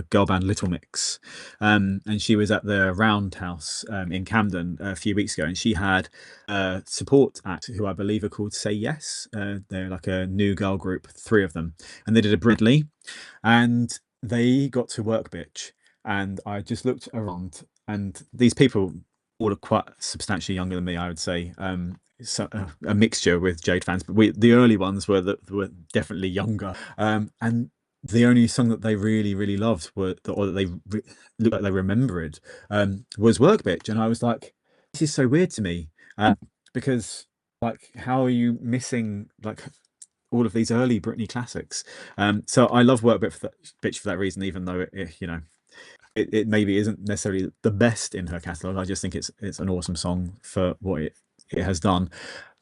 girl band Little Mix, and she was at the Roundhouse in Camden a few weeks ago, and she had a support act who I believe are called Say Yes. They're like a new girl group, three of them, and they did a Bridley, and they got to work bitch, and I just looked around, and these people all are quite substantially younger than me, I would say. So a mixture with Jade fans, but the early ones were definitely younger. And the only song that they really really loved or that they looked like they remembered was "Work Bitch," and I was like, this is so weird to me, because like how are you missing like all of these early Britney classics? So I love "Work Bitch" for that reason, even though it maybe isn't necessarily the best in her catalog. I just think it's an awesome song for what it has done.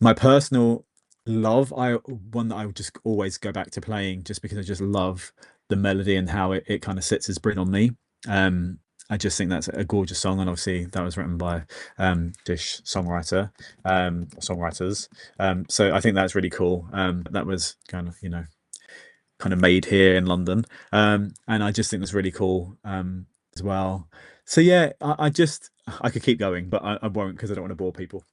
My personal love, one that I would just always go back to playing just because I just love the melody and how it kind of sits as Brit on me. I just think that's a gorgeous song, and obviously that was written by Dish songwriters. So I think that's really cool. That was kind of made here in London, and I just think that's really cool as well. So yeah, I could keep going, but I won't because I don't want to bore people.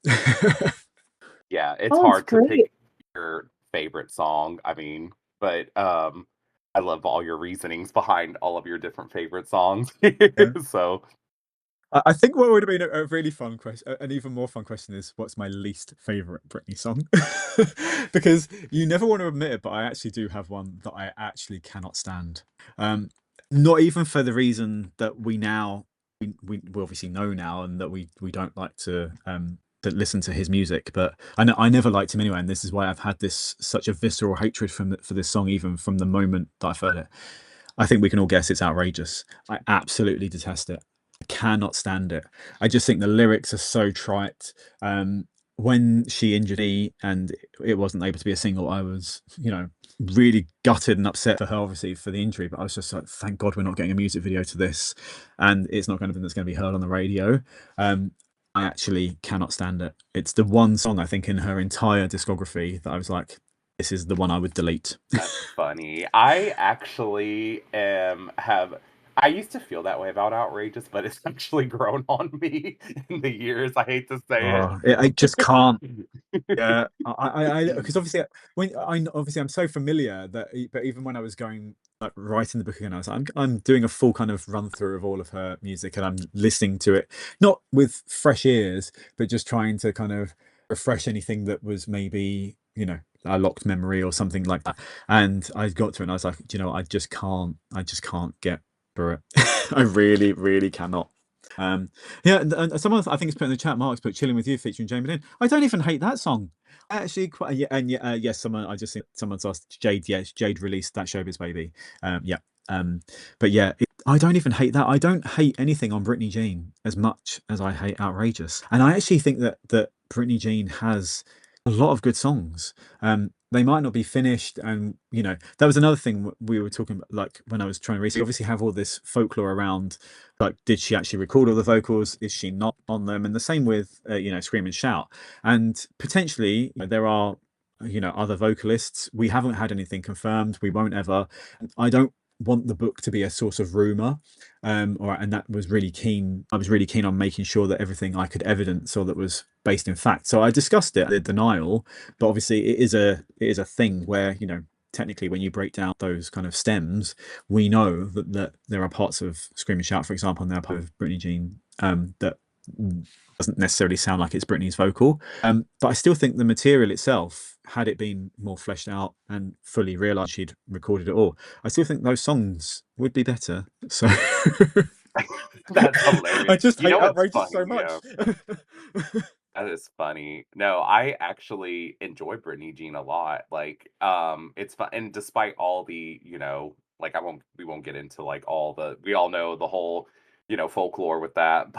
Yeah, it's Oh, it's hard to great. pick your favorite song. I mean, but I love all your reasonings behind all of your different favorite songs. Yeah. So, I think what would have been a really fun question, an even more fun question, is what's my least favorite Britney song? Because you never want to admit it, but I actually do have one that I actually cannot stand. Not even for the reason that we obviously know now, and that we don't like to listen to his music, but I never liked him anyway, and this is why I've had such a visceral hatred for this song even from the moment that I've heard it. I think we can all guess it's "Outrageous." I absolutely detest it. I cannot stand it. I just think the lyrics are so trite. When she injured me and it wasn't able to be a single, I was, really gutted and upset for her, obviously, for the injury. But I was just like, thank God we're not getting a music video to this, and it's not anything that's going to be heard on the radio. I actually cannot stand it. It's the one song I think in her entire discography that I was like, this is the one I would delete. that's funny. I actually I used to feel that way about Outrageous, but it's actually grown on me in the years. I hate to say Oh, I just can't. it. Yeah, because obviously obviously I'm so familiar that, but even when I was going like writing the book again, I was like, I'm doing a full kind of run through of all of her music, and I'm listening to it not with fresh ears, but just trying to kind of refresh anything that was maybe a locked memory or something like that. And I got to it, and I was like, I just can't get through it. I really, really cannot. Yeah, and someone I think has put in the chat, Mark's put "Chilling with You" featuring Jamie Lynn. I don't even hate that song. I actually quite, yeah, and yeah, yes, I just think someone's asked Jade. Yes, Jade released that Showbiz Baby. Yeah, but yeah, I don't even hate that. I don't hate anything on Britney Jean as much as I hate "Outrageous," and I actually think that Britney Jean has a lot of good songs. They might not be finished, and that was another thing we were talking about. Like when I was trying to research, you obviously have all this folklore around, like, did she actually record all the vocals? Is she not on them? And the same with Scream and Shout, and potentially there are other vocalists. We haven't had anything confirmed. We won't ever. I don't want the book to be a source of rumor, and that was really keen. I was really keen on making sure that everything I could evidence or that was based in fact. So I discussed it, the denial, but obviously it is a thing where technically when you break down those kind of stems, we know that there are parts of Scream and Shout, for example, and there are part of Britney Jean that doesn't necessarily sound like it's Britney's vocal. But I still think the material itself, had it been more fleshed out and fully realised she'd recorded it all, I still think those songs would be better. So That's hilarious. I just You hate know what's outrageous so funny? much. That is funny. No, I actually enjoy Britney Jean a lot. Like, it's fun, and despite all the, like we won't get into like we all know the whole, folklore with that.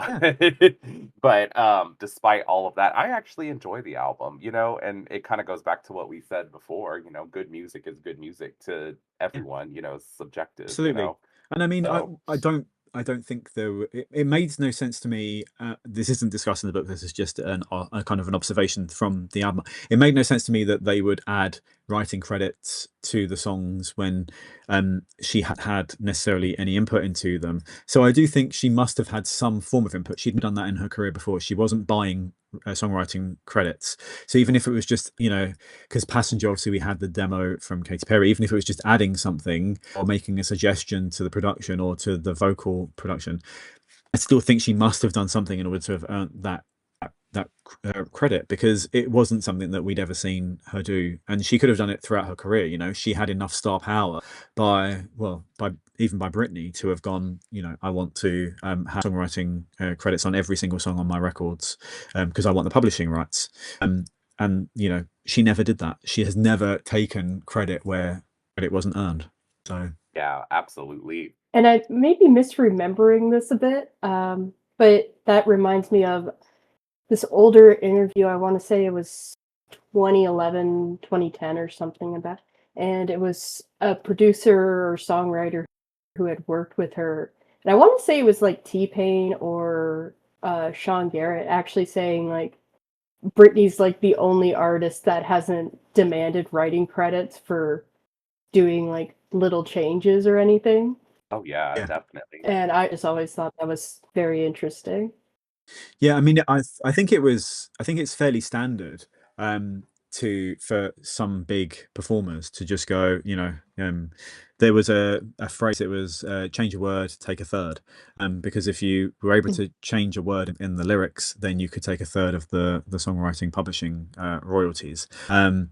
But despite all of that, I actually enjoy the album, and it kind of goes back to what we said before, good music is good music to everyone, it's subjective, Absolutely. And I mean, So, I don't think it made no sense to me. This isn't discussed in the book. This is just a kind of an observation from the album. It made no sense to me that they would add writing credits to the songs when she had necessarily any input into them. So I do think she must have had some form of input. She'd done that in her career before. She wasn't buying songwriting credits. So even if it was just, because Passenger, obviously we had the demo from Katy Perry, even if it was just adding something or making a suggestion to the production or to the vocal production, I still think she must have done something in order to have earned that credit, because it wasn't something that we'd ever seen her do, and she could have done it throughout her career. She had enough star power by Britney to have gone, I want to have songwriting credits on every single song on my records, because I want the publishing rights. And she never did that. She has never taken credit where credit wasn't earned. So yeah, absolutely. And I may be misremembering this a bit, but that reminds me of this older interview. I want to say it was 2011, 2010 or something about, and it was a producer or songwriter who had worked with her. And I want to say it was like T-Pain or Sean Garrett actually saying like Britney's like the only artist that hasn't demanded writing credits for doing like little changes or anything. Oh yeah, yeah. definitely. And I just always thought that was very interesting. Yeah, I mean, I think it's fairly standard for some big performers to just go, there was a phrase, it was change a word, take a third, because if you were able to change a word in the lyrics, then you could take a third of the songwriting publishing royalties, and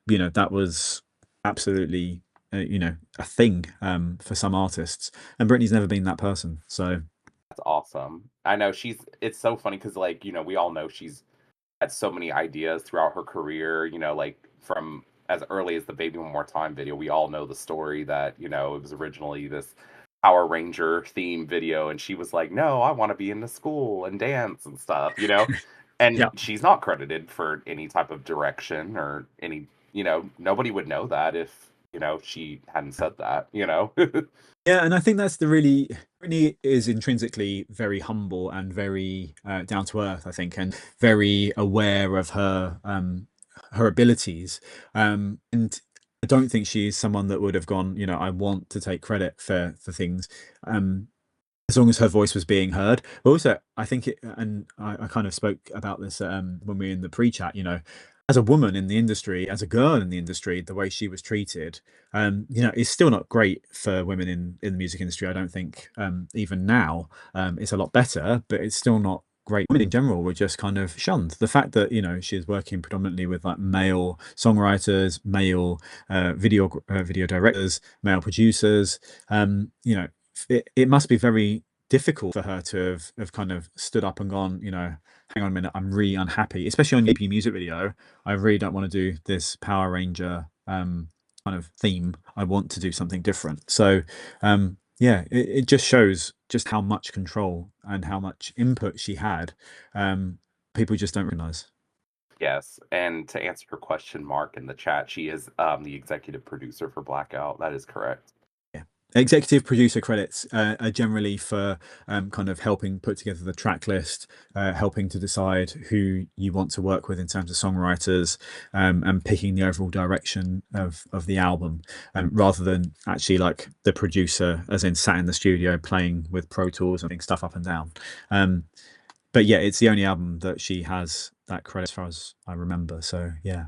that was absolutely a thing for some artists, and Britney's never been that person. So That's awesome. I know it's so funny because, like, we all know she's had so many ideas throughout her career, like from as early as the Baby One More Time video. We all know the story that, it was originally this Power Ranger theme video, and she was like, no, I want to be in the school and dance and stuff, and yeah. she's not credited for any type of direction or any, nobody would know that if, she hadn't said that, Yeah, and I think that's Britney is intrinsically very humble and very down to earth, I think, and very aware of her abilities. And I don't think she's someone that would have gone, I want to take credit for things. As long as her voice was being heard. But also, I think and I kind of spoke about this when we were in the pre-chat, as a woman in the industry, as a girl in the industry, the way she was treated, is still not great for women in the music industry. I don't think even now it's a lot better, but it's still not great. Women in general were just kind of shunned. The fact that she's working predominantly with like male songwriters, male video directors, male producers, it must be very difficult for her to have kind of stood up and gone, hang on a minute, I'm really unhappy, especially on the EP music video. I really don't want to do this Power Ranger kind of theme. I want to do something different. So yeah, it just shows just how much control and how much input she had. People just don't realize. Yes, and to answer your question, Mark, in the chat, she is the executive producer for Blackout. That is correct. Yeah. Executive producer credits are generally for kind of helping put together the track list, helping to decide who you want to work with in terms of songwriters, and picking the overall direction of the album, rather than actually like the producer, as in sat in the studio playing with Pro Tools and putting stuff up and down. But yeah, it's the only album that she has that credit as far as I remember. So yeah.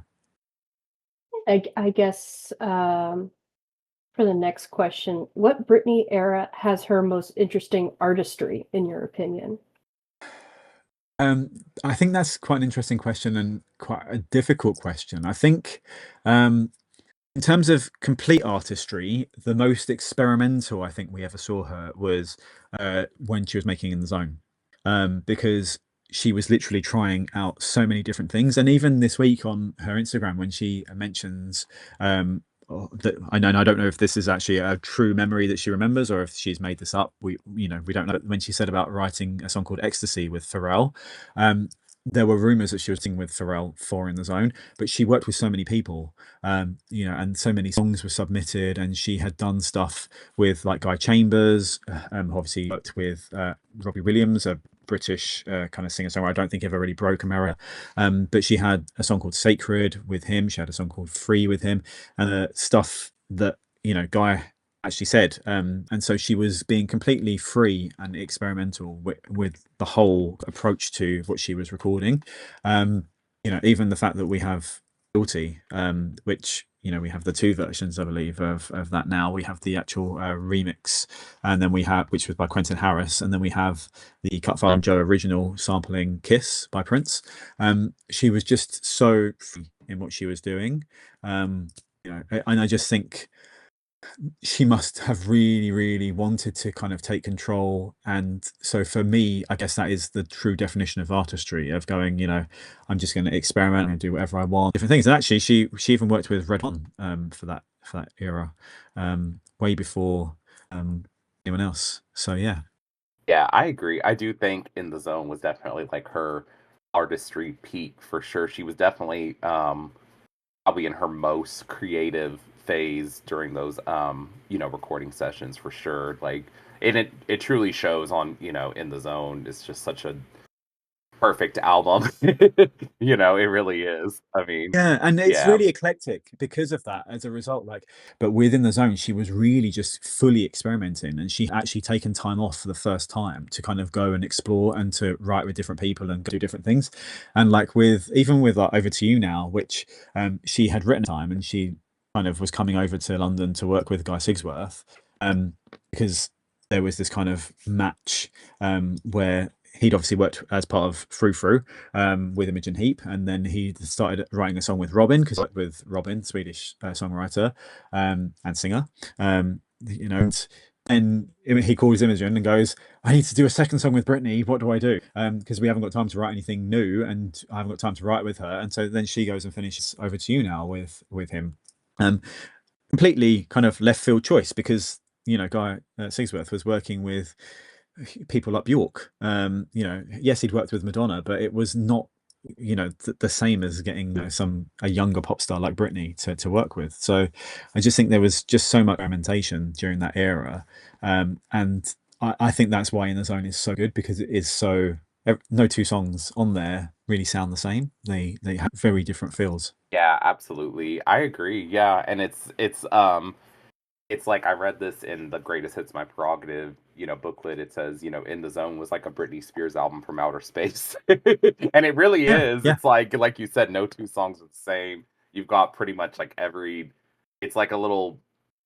I guess for the next question, what Britney era has her most interesting artistry, in your opinion? I think that's quite an interesting question and quite a difficult question. I think in terms of complete artistry, the most experimental I think we ever saw her was when she was making In the Zone, because she was literally trying out so many different things. And even this week on her Instagram, when she mentions that, I know, and I don't know if this is actually a true memory that she remembers or if she's made this up. We don't know. When she said about writing a song called Ecstasy with Pharrell, there were rumors that she was singing with Pharrell for In the Zone, but she worked with so many people, and so many songs were submitted, and she had done stuff with like Guy Chambers, obviously worked with Robbie Williams, a British kind of singer-songwriter. I don't think ever really broke America, but she had a song called Sacred with him. She had a song called Free with him, and stuff that Guy actually said. And so she was being completely free and experimental with the whole approach to what she was recording. Even the fact that we have Guilty, which we have the two versions, I believe, of that now. We have the actual remix, and then we have, which was by Quentin Harris, and then we have the Cut File and Joe original sampling Kiss by Prince. She was just so free in what she was doing. And I just think she must have really, really wanted to kind of take control. And so for me, I guess that is the true definition of artistry, of going, I'm just going to experiment and do whatever I want, different things. And actually, she even worked with Red One for that era, way before anyone else. So yeah. Yeah, I agree. I do think In the Zone was definitely like her artistry peak for sure. She was definitely probably in her most creative phase during those recording sessions for sure. Like, and it truly shows on, In the Zone. It's just such a perfect album. It really is. I mean, yeah, and it's yeah. really eclectic because of that as a result. But within the zone, she was really just fully experimenting, and she actually taken time off for the first time to kind of go and explore and to write with different people and do different things. And like with like Over to You Now, which she had written time, and she kind of was coming over to London to work with Guy Sigsworth, because there was this kind of match where he'd obviously worked as part of Frou Frou with Imogen Heap, and then he started writing a song with Robin, because he worked with Robin, Swedish songwriter and singer. And he calls Imogen and goes, I need to do a second song with Britney. What do I do? Because we haven't got time to write anything new, and I haven't got time to write with her. And so then she goes and finishes Over to You Now with him. Completely kind of left field choice, because Guy Sigsworth was working with people like Bjork. Yes, he'd worked with Madonna, but it was not the same as getting a younger pop star like Britney to work with. So I just think there was just so much experimentation during that era, and I think that's why In the Zone is so good, because it is so, no two songs on there really sound the same. They have very different feels. Yeah, absolutely. I agree. Yeah, and it's like, I read this in the Greatest Hits My Prerogative, booklet. It says, In the Zone was like a Britney Spears album from outer space. And it really is. Yeah. It's like you said, no two songs are the same. You've got pretty much like it's like a little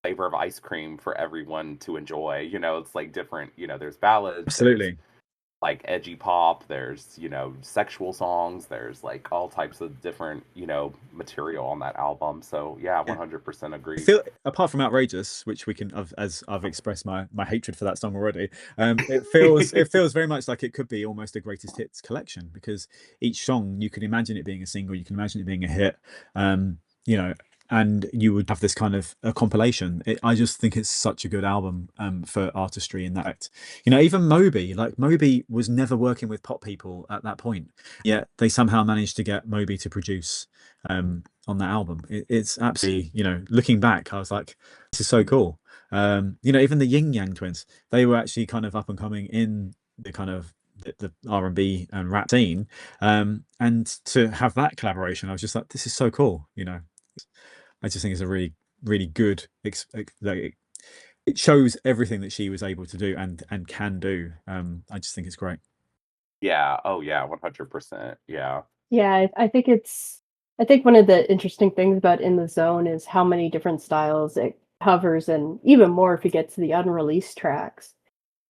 flavor of ice cream for everyone to enjoy. It's like different, there's ballads, Absolutely. like edgy pop, there's sexual songs, there's like all types of different material on that album. So yeah, 100% agree. I feel, apart from Outrageous, which we can, as I've expressed my hatred for that song already, it feels very much like it could be almost a greatest hits collection, because each song, you can imagine it being a single, you can imagine it being a hit. and you would have this kind of a compilation. I just think it's such a good album for artistry in that. Even Moby, like Moby was never working with pop people at that point, yet they somehow managed to get Moby to produce on that album. It's absolutely, looking back, I was like, this is so cool. Even the Yin Yang Twins, they were actually kind of up and coming in the kind of the R&B and rap scene, and to have that collaboration, I was just like, this is so cool. I just think it's a really, really good. Like it shows everything that she was able to do and can do. I just think it's great. Yeah. Oh, yeah. 100%. Yeah. Yeah, I think one of the interesting things about In the Zone is how many different styles it covers, and even more if you get to the unreleased tracks.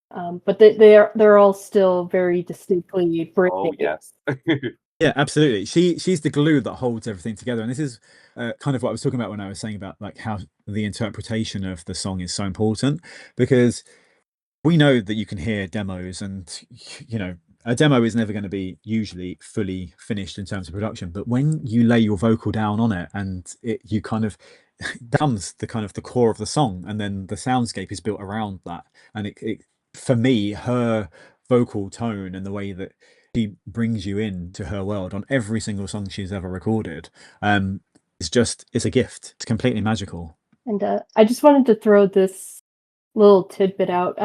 But they're all still very distinctly Oh, Britney. yes. Yeah, absolutely. She's the glue that holds everything together, and this is kind of what I was talking about when I was saying about like how the interpretation of the song is so important, because we know that you can hear demos, and a demo is never going to be usually fully finished in terms of production, but when you lay your vocal down on it and you kind of becomes the kind of the core of the song, and then the soundscape is built around that, and it for me, her vocal tone and the way that she brings you into her world on every single song she's ever recorded, it's a gift. It's completely magical. And I just wanted to throw this little tidbit out.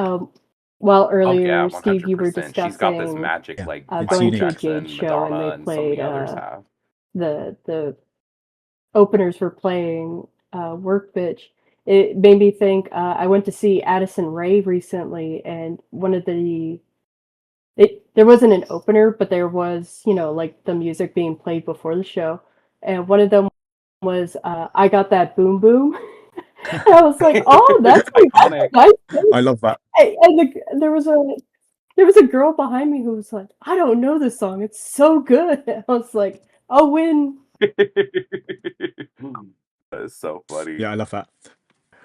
While Oh, yeah. earlier, Steve, you were 100%. She's got this discussing magic Yeah, like it's going Michael to a unique. Jade Jackson, show, and Madonna, they and so many played others have. the openers were playing Work Bitch. It made me think. I went to see Addison Rae recently, and one of there wasn't an opener, but there was, like the music being played before the show, and one of them was "I Got That Boom Boom." And I was like, "Oh, that's Iconic. a nice thing." I love that. And there was a girl behind me who was like, "I don't know this song. It's so good." I was like, "I'll win." That is so funny. Yeah, I love that.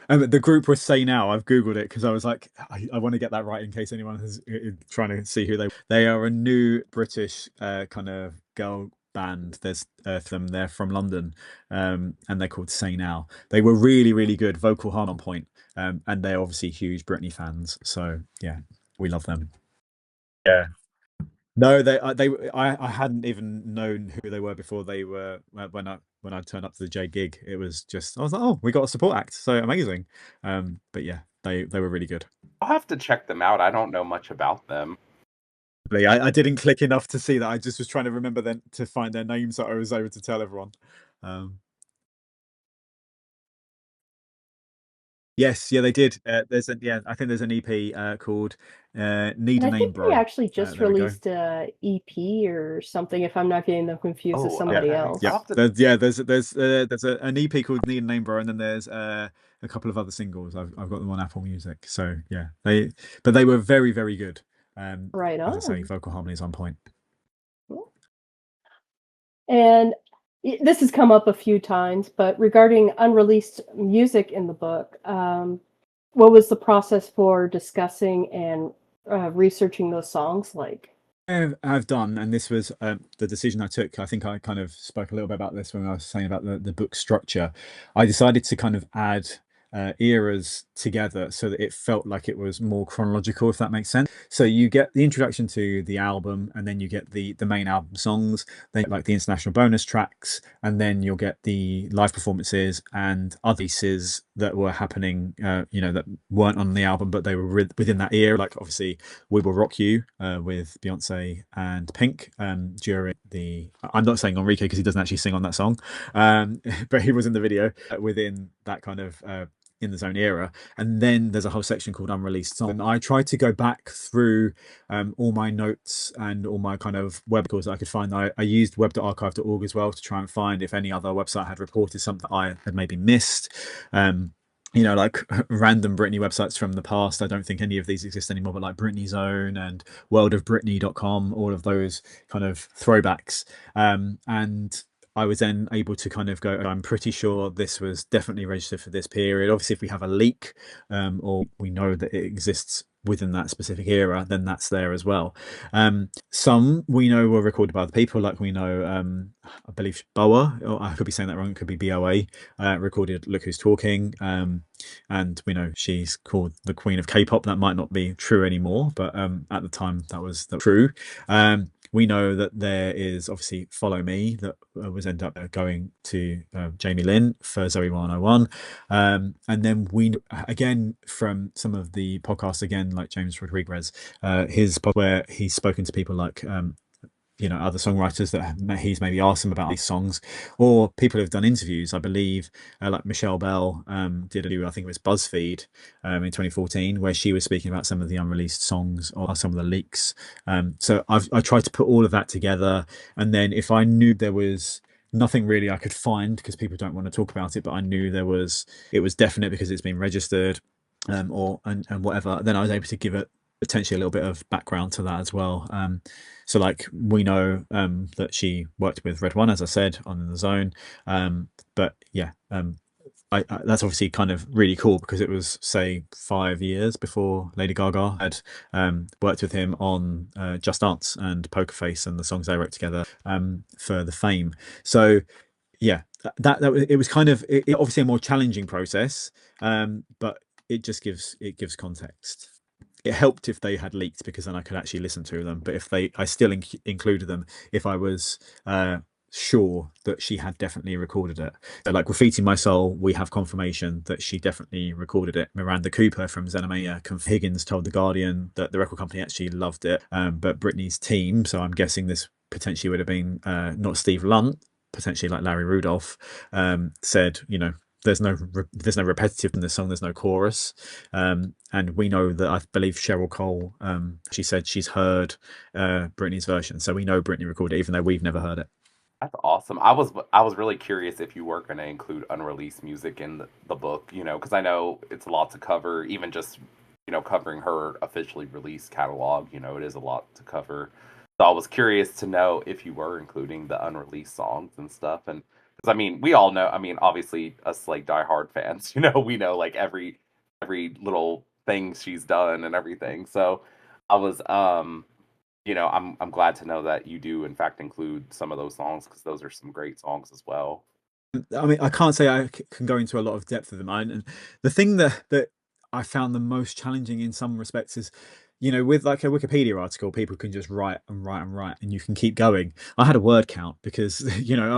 The group was Say Now. I've googled it because I was like, I want to get that right in case anyone is trying to see who they are. A new British kind of girl band. There's them. They're from London, and they're called Say Now. They were really, really good, vocal hard on point, and they're obviously huge Britney fans. So yeah, we love them. Yeah. No, I hadn't even known who they were before they were when I turned up to the J gig. It was just I was like, oh, we got a support act, so amazing. But yeah, they were really good. I'll have to check them out. I don't know much about them. I didn't click enough to see that. I just was trying to remember them to find their names so I was able to tell everyone. Yes, yeah, they did. I think there's an EP called Need And a I Name, think they Bro. actually just There we go. released a EP or something, if I'm not getting them confused with Oh, somebody okay. else. Yeah, I'll have to. there's an EP called Need a Name, Bro, and then there's a couple of other singles. I've got them on Apple Music. So yeah, they were very, very good. Right As I say, on. vocal harmonies on point. Cool. And this has come up a few times, but regarding unreleased music in the book, what was the process for discussing and researching those songs like? I've done, and this was the decision I took. I think I kind of spoke a little bit about this when I was saying about the book structure. I decided to kind of add eras together so that it felt like it was more chronological, if that makes sense. So you get the introduction to the album, and then you get the main album songs, then like the international bonus tracks, and then you'll get the live performances and other pieces that were happening, that weren't on the album, but they were within that era. Like obviously, "We Will Rock You" with Beyonce and Pink during the. I'm not saying Enrique because he doesn't actually sing on that song, but he was in the video within that kind of In the Zone era. And then there's a whole section called Unreleased Song. And I tried to go back through all my notes and all my kind of web articles that I could find. I used web.archive.org as well to try and find if any other website had reported something I had maybe missed. Like random Britney websites from the past. I don't think any of these exist anymore, but like Britney Zone and worldofbritney.com, all of those kind of throwbacks. And I was then able to kind of go, I'm pretty sure this was definitely registered for this period. Obviously, if we have a leak or we know that it exists within that specific era, then that's there as well. Some we know were recorded by other people, like we know, I believe Boa, or I could be saying that wrong, it could be BOA, recorded Look Who's Talking. And we know she's called the Queen of K-pop. That might not be true anymore, but at the time that was true. We know that there is obviously Follow Me that was end up going to Jamie Lynn for Zoe 101. And then we, again, from some of the podcasts, again, like James Rodriguez, his pod where he's spoken to people like other songwriters that he's maybe asked them about these songs, or people who've done interviews. I believe like Michelle Bell did I think it was BuzzFeed in 2014, where she was speaking about some of the unreleased songs or some of the leaks. So I tried to put all of that together, and then if I knew there was nothing really I could find, because people don't want to talk about it, but I knew it was definite because it's been registered, and whatever, then I was able to give it potentially a little bit of background to that as well. So like we know that she worked with Red One, as I said, on In the Zone. But yeah, that's obviously kind of really cool, because it was, say, 5 years before Lady Gaga had worked with him on Just Dance and Poker Face and the songs they wrote together for the Fame. So yeah, it was kind of obviously a more challenging process, but it gives context. It helped if they had leaked, because then I could actually listen to them. But if I still included them if I was sure that she had definitely recorded it. So like Graffiti My Soul, we have confirmation that she definitely recorded it. Miranda Cooper from Xenomania, Higgins told The Guardian that the record company actually loved it, but Britney's team, so I'm guessing this potentially would have been not Steve Lunt, potentially like Larry Rudolph, said, there's no repetitive in the song, there's no chorus, and we know that, I believe Cheryl Cole, she said she's heard Britney's version, so we know Britney recorded it, even though we've never heard it. That's awesome. I was really curious if you were going to include unreleased music in the book, because I know it's a lot to cover, even just covering her officially released catalog. It is a lot to cover. So I was curious to know if you were including the unreleased songs and stuff, and because we all know. Obviously, us like diehard fans, we know like every little thing she's done and everything. So I was I'm glad to know that you do in fact include some of those songs, because those are some great songs as well. I can't say I can go into a lot of depth of them. And the thing that I found the most challenging in some respects is, with like a Wikipedia article, people can just write and write and write, and you can keep going. I had a word count because,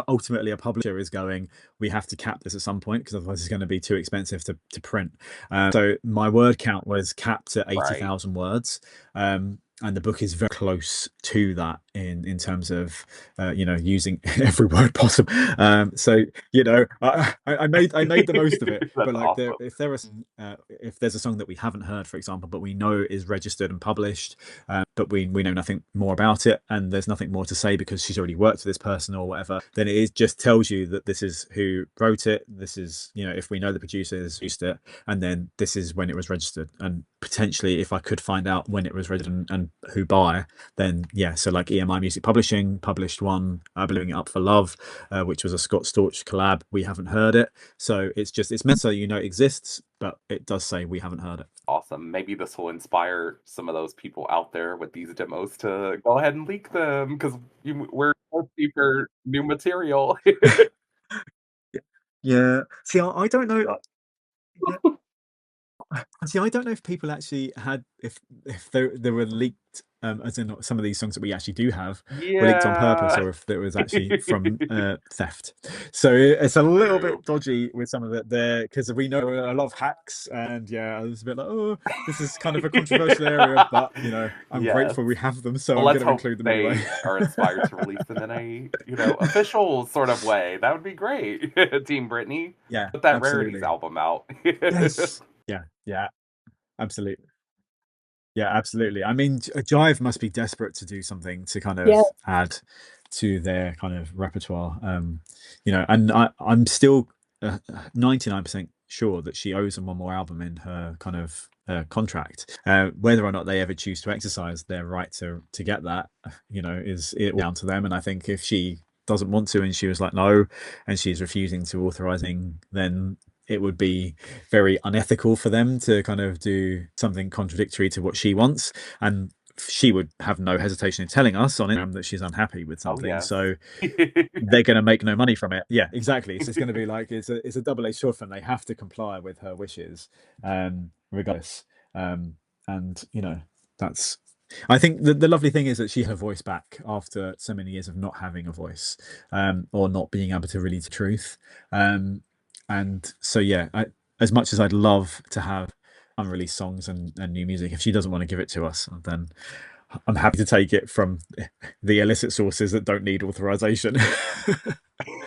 ultimately a publisher is going, we have to cap this at some point, because otherwise it's going to be too expensive to print. So my word count was capped at 80,000 words. And the book is very close to that in terms of using every word possible. So I made the most of it. But like awesome. If there's a song that we haven't heard, for example, but we know is registered and published, but we know nothing more about it, and there's nothing more to say because she's already worked with this person or whatever, then it just tells you that this is who wrote it. This is, if we know the producer has used it, and then this is when it was registered. And potentially, if I could find out when it was registered and who by, then yeah. So like EMI Music Publishing published one, Blowing It Up for Love, which was a Scott Storch collab. We haven't heard it, so it's meant so it exists, but it does say we haven't heard it. Awesome. Maybe this will inspire some of those people out there with these demos to go ahead and leak them, because we're thirsty for new material. Yeah. See, I don't know. See, I don't know if people actually had, if there were leaked, as in some of these songs that we actually do have were leaked on purpose, or if there was actually from theft. So it's a little bit dodgy with some of it there, because we know a lot of hacks, and yeah, it's a bit like, oh, this is kind of a controversial area, but I'm grateful we have them, so I'm going to include them anyway. They are inspired to release them in a official sort of way. That would be great. Team Britney. Yeah. Put that Rarities album out. Yes. Yeah, absolutely. Yeah, absolutely. I mean, Jive must be desperate to do something to kind of add to their kind of repertoire. And I'm still 99% sure that she owes them one more album in her kind of contract. Whether or not they ever choose to exercise their right to get that, is it down to them. And I think if she doesn't want to, and she was like no, and she's refusing to authorizing, then it would be very unethical for them to kind of do something contradictory to what she wants, and she would have no hesitation in telling us on Instagram that she's unhappy with Oh, something. yes. So they're going to make no money from it. Yeah, exactly. It's going to be like it's a double-edged sword for them. They have to comply with her wishes, regardless. And that's. I think the lovely thing is that she had a voice back after so many years of not having a voice, or not being able to release the truth. And so yeah, as much as I'd love to have unreleased songs and new music, if she doesn't want to give it to us, then I'm happy to take it from the illicit sources that don't need authorization.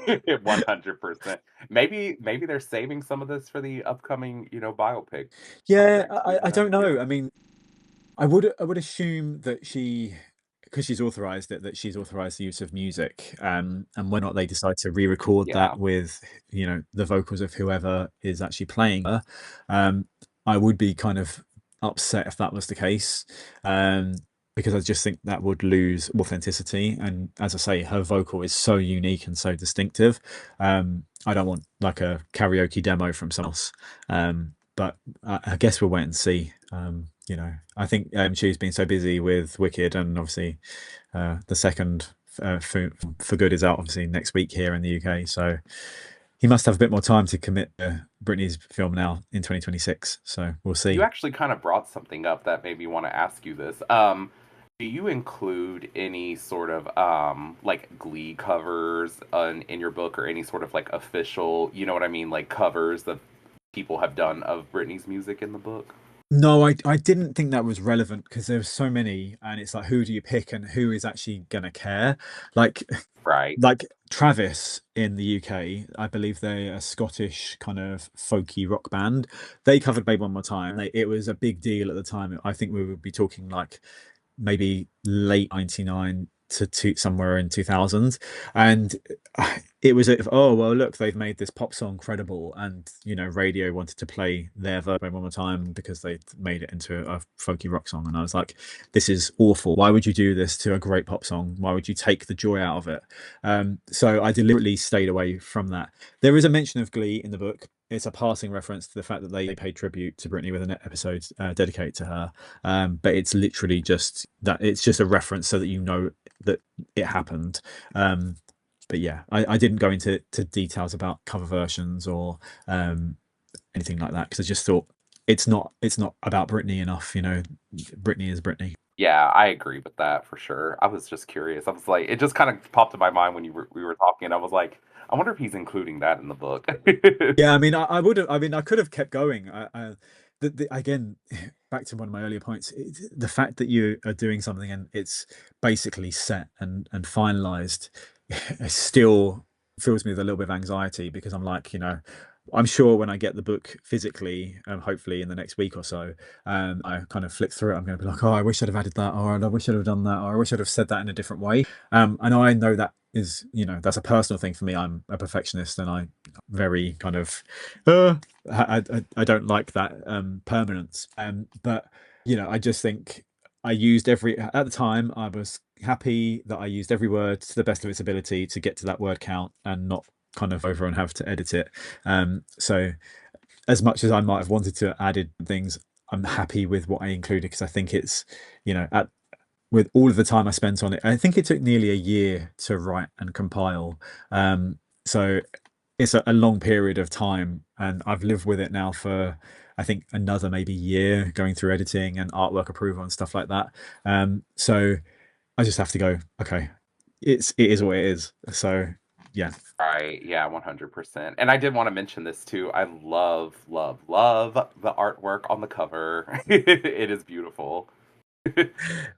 100%. Maybe they're saving some of this for the upcoming, biopic Yeah, project. We have I no don't know. idea. I mean, I would assume that because she's authorized it, that she's authorized the use of music, and whether or not they decide to re-record Yeah. that with the vocals of whoever is actually playing her, I would be kind of upset if that was the case, because I just think that would lose authenticity. And as I say, her vocal is so unique and so distinctive. I don't want like a karaoke demo from someone else. But I guess we'll wait and see. I think she's been so busy with Wicked, and obviously the second for Good is out obviously next week here in the UK. So he must have a bit more time to commit to Britney's film now in 2026. So we'll see. You actually kind of brought something up that made me want to ask you this. Do you include any sort of like Glee covers in your book, or any sort of like official, you know what I mean, like covers that people have done of Britney's music in the book? No, I didn't think that was relevant because there's so many, and it's like, who do you pick and who is actually gonna care? Like Right. like Travis in the UK, I believe they're a Scottish kind of folky rock band. They covered Babe One More Time. It was a big deal at the time. I think we would be talking like maybe late 99 to somewhere in 2000, and it was oh well, look, they've made this pop song credible, and radio wanted to play their version one more time because they made it into a folky rock song, and I was like, this is awful. Why would you do this to a great pop song? Why would you take the joy out of it? So I deliberately stayed away from that. There is a mention of Glee in the book. It's a passing reference to the fact that they paid tribute to Britney with an episode dedicated to her, but it's literally just that. It's just a reference so that that it happened. But yeah, I didn't go into details about cover versions or anything like that, because I just thought it's not about Britney enough. Britney is Britney. Yeah, I agree with that for sure. I was just curious. I was like, it just kind of popped in my mind when we were talking. I was like, I wonder if he's including that in the book. Yeah, I mean, I would have. I mean, I could have kept going. Again, back to one of my earlier points, the fact that you are doing something and it's basically set and finalized, it still fills me with a little bit of anxiety, because I'm like, I'm sure when I get the book physically, hopefully in the next week or so, I kind of flick through it, I'm going to be like, oh, I wish I'd have added that, or I wish I'd have done that, or I wish I'd have said that in a different way. I know that is, that's a personal thing for me. I'm a perfectionist, and I very kind of, I don't like that permanence. But I just think at the time I was happy that I used every word to the best of its ability to get to that word count and not kind of over and have to edit it. So as much as I might have wanted to added things, I'm happy with what I included, because I think it's, with all of the time I spent on it, I think it took nearly a year to write and compile. So it's a long period of time, and I've lived with it now for, I think, another maybe year, going through editing and artwork approval and stuff like that. So I just have to go, okay, it is what it is. So yeah. Right. Yeah, 100%. And I did want to mention this too. I love, love, love the artwork on the cover. It is beautiful.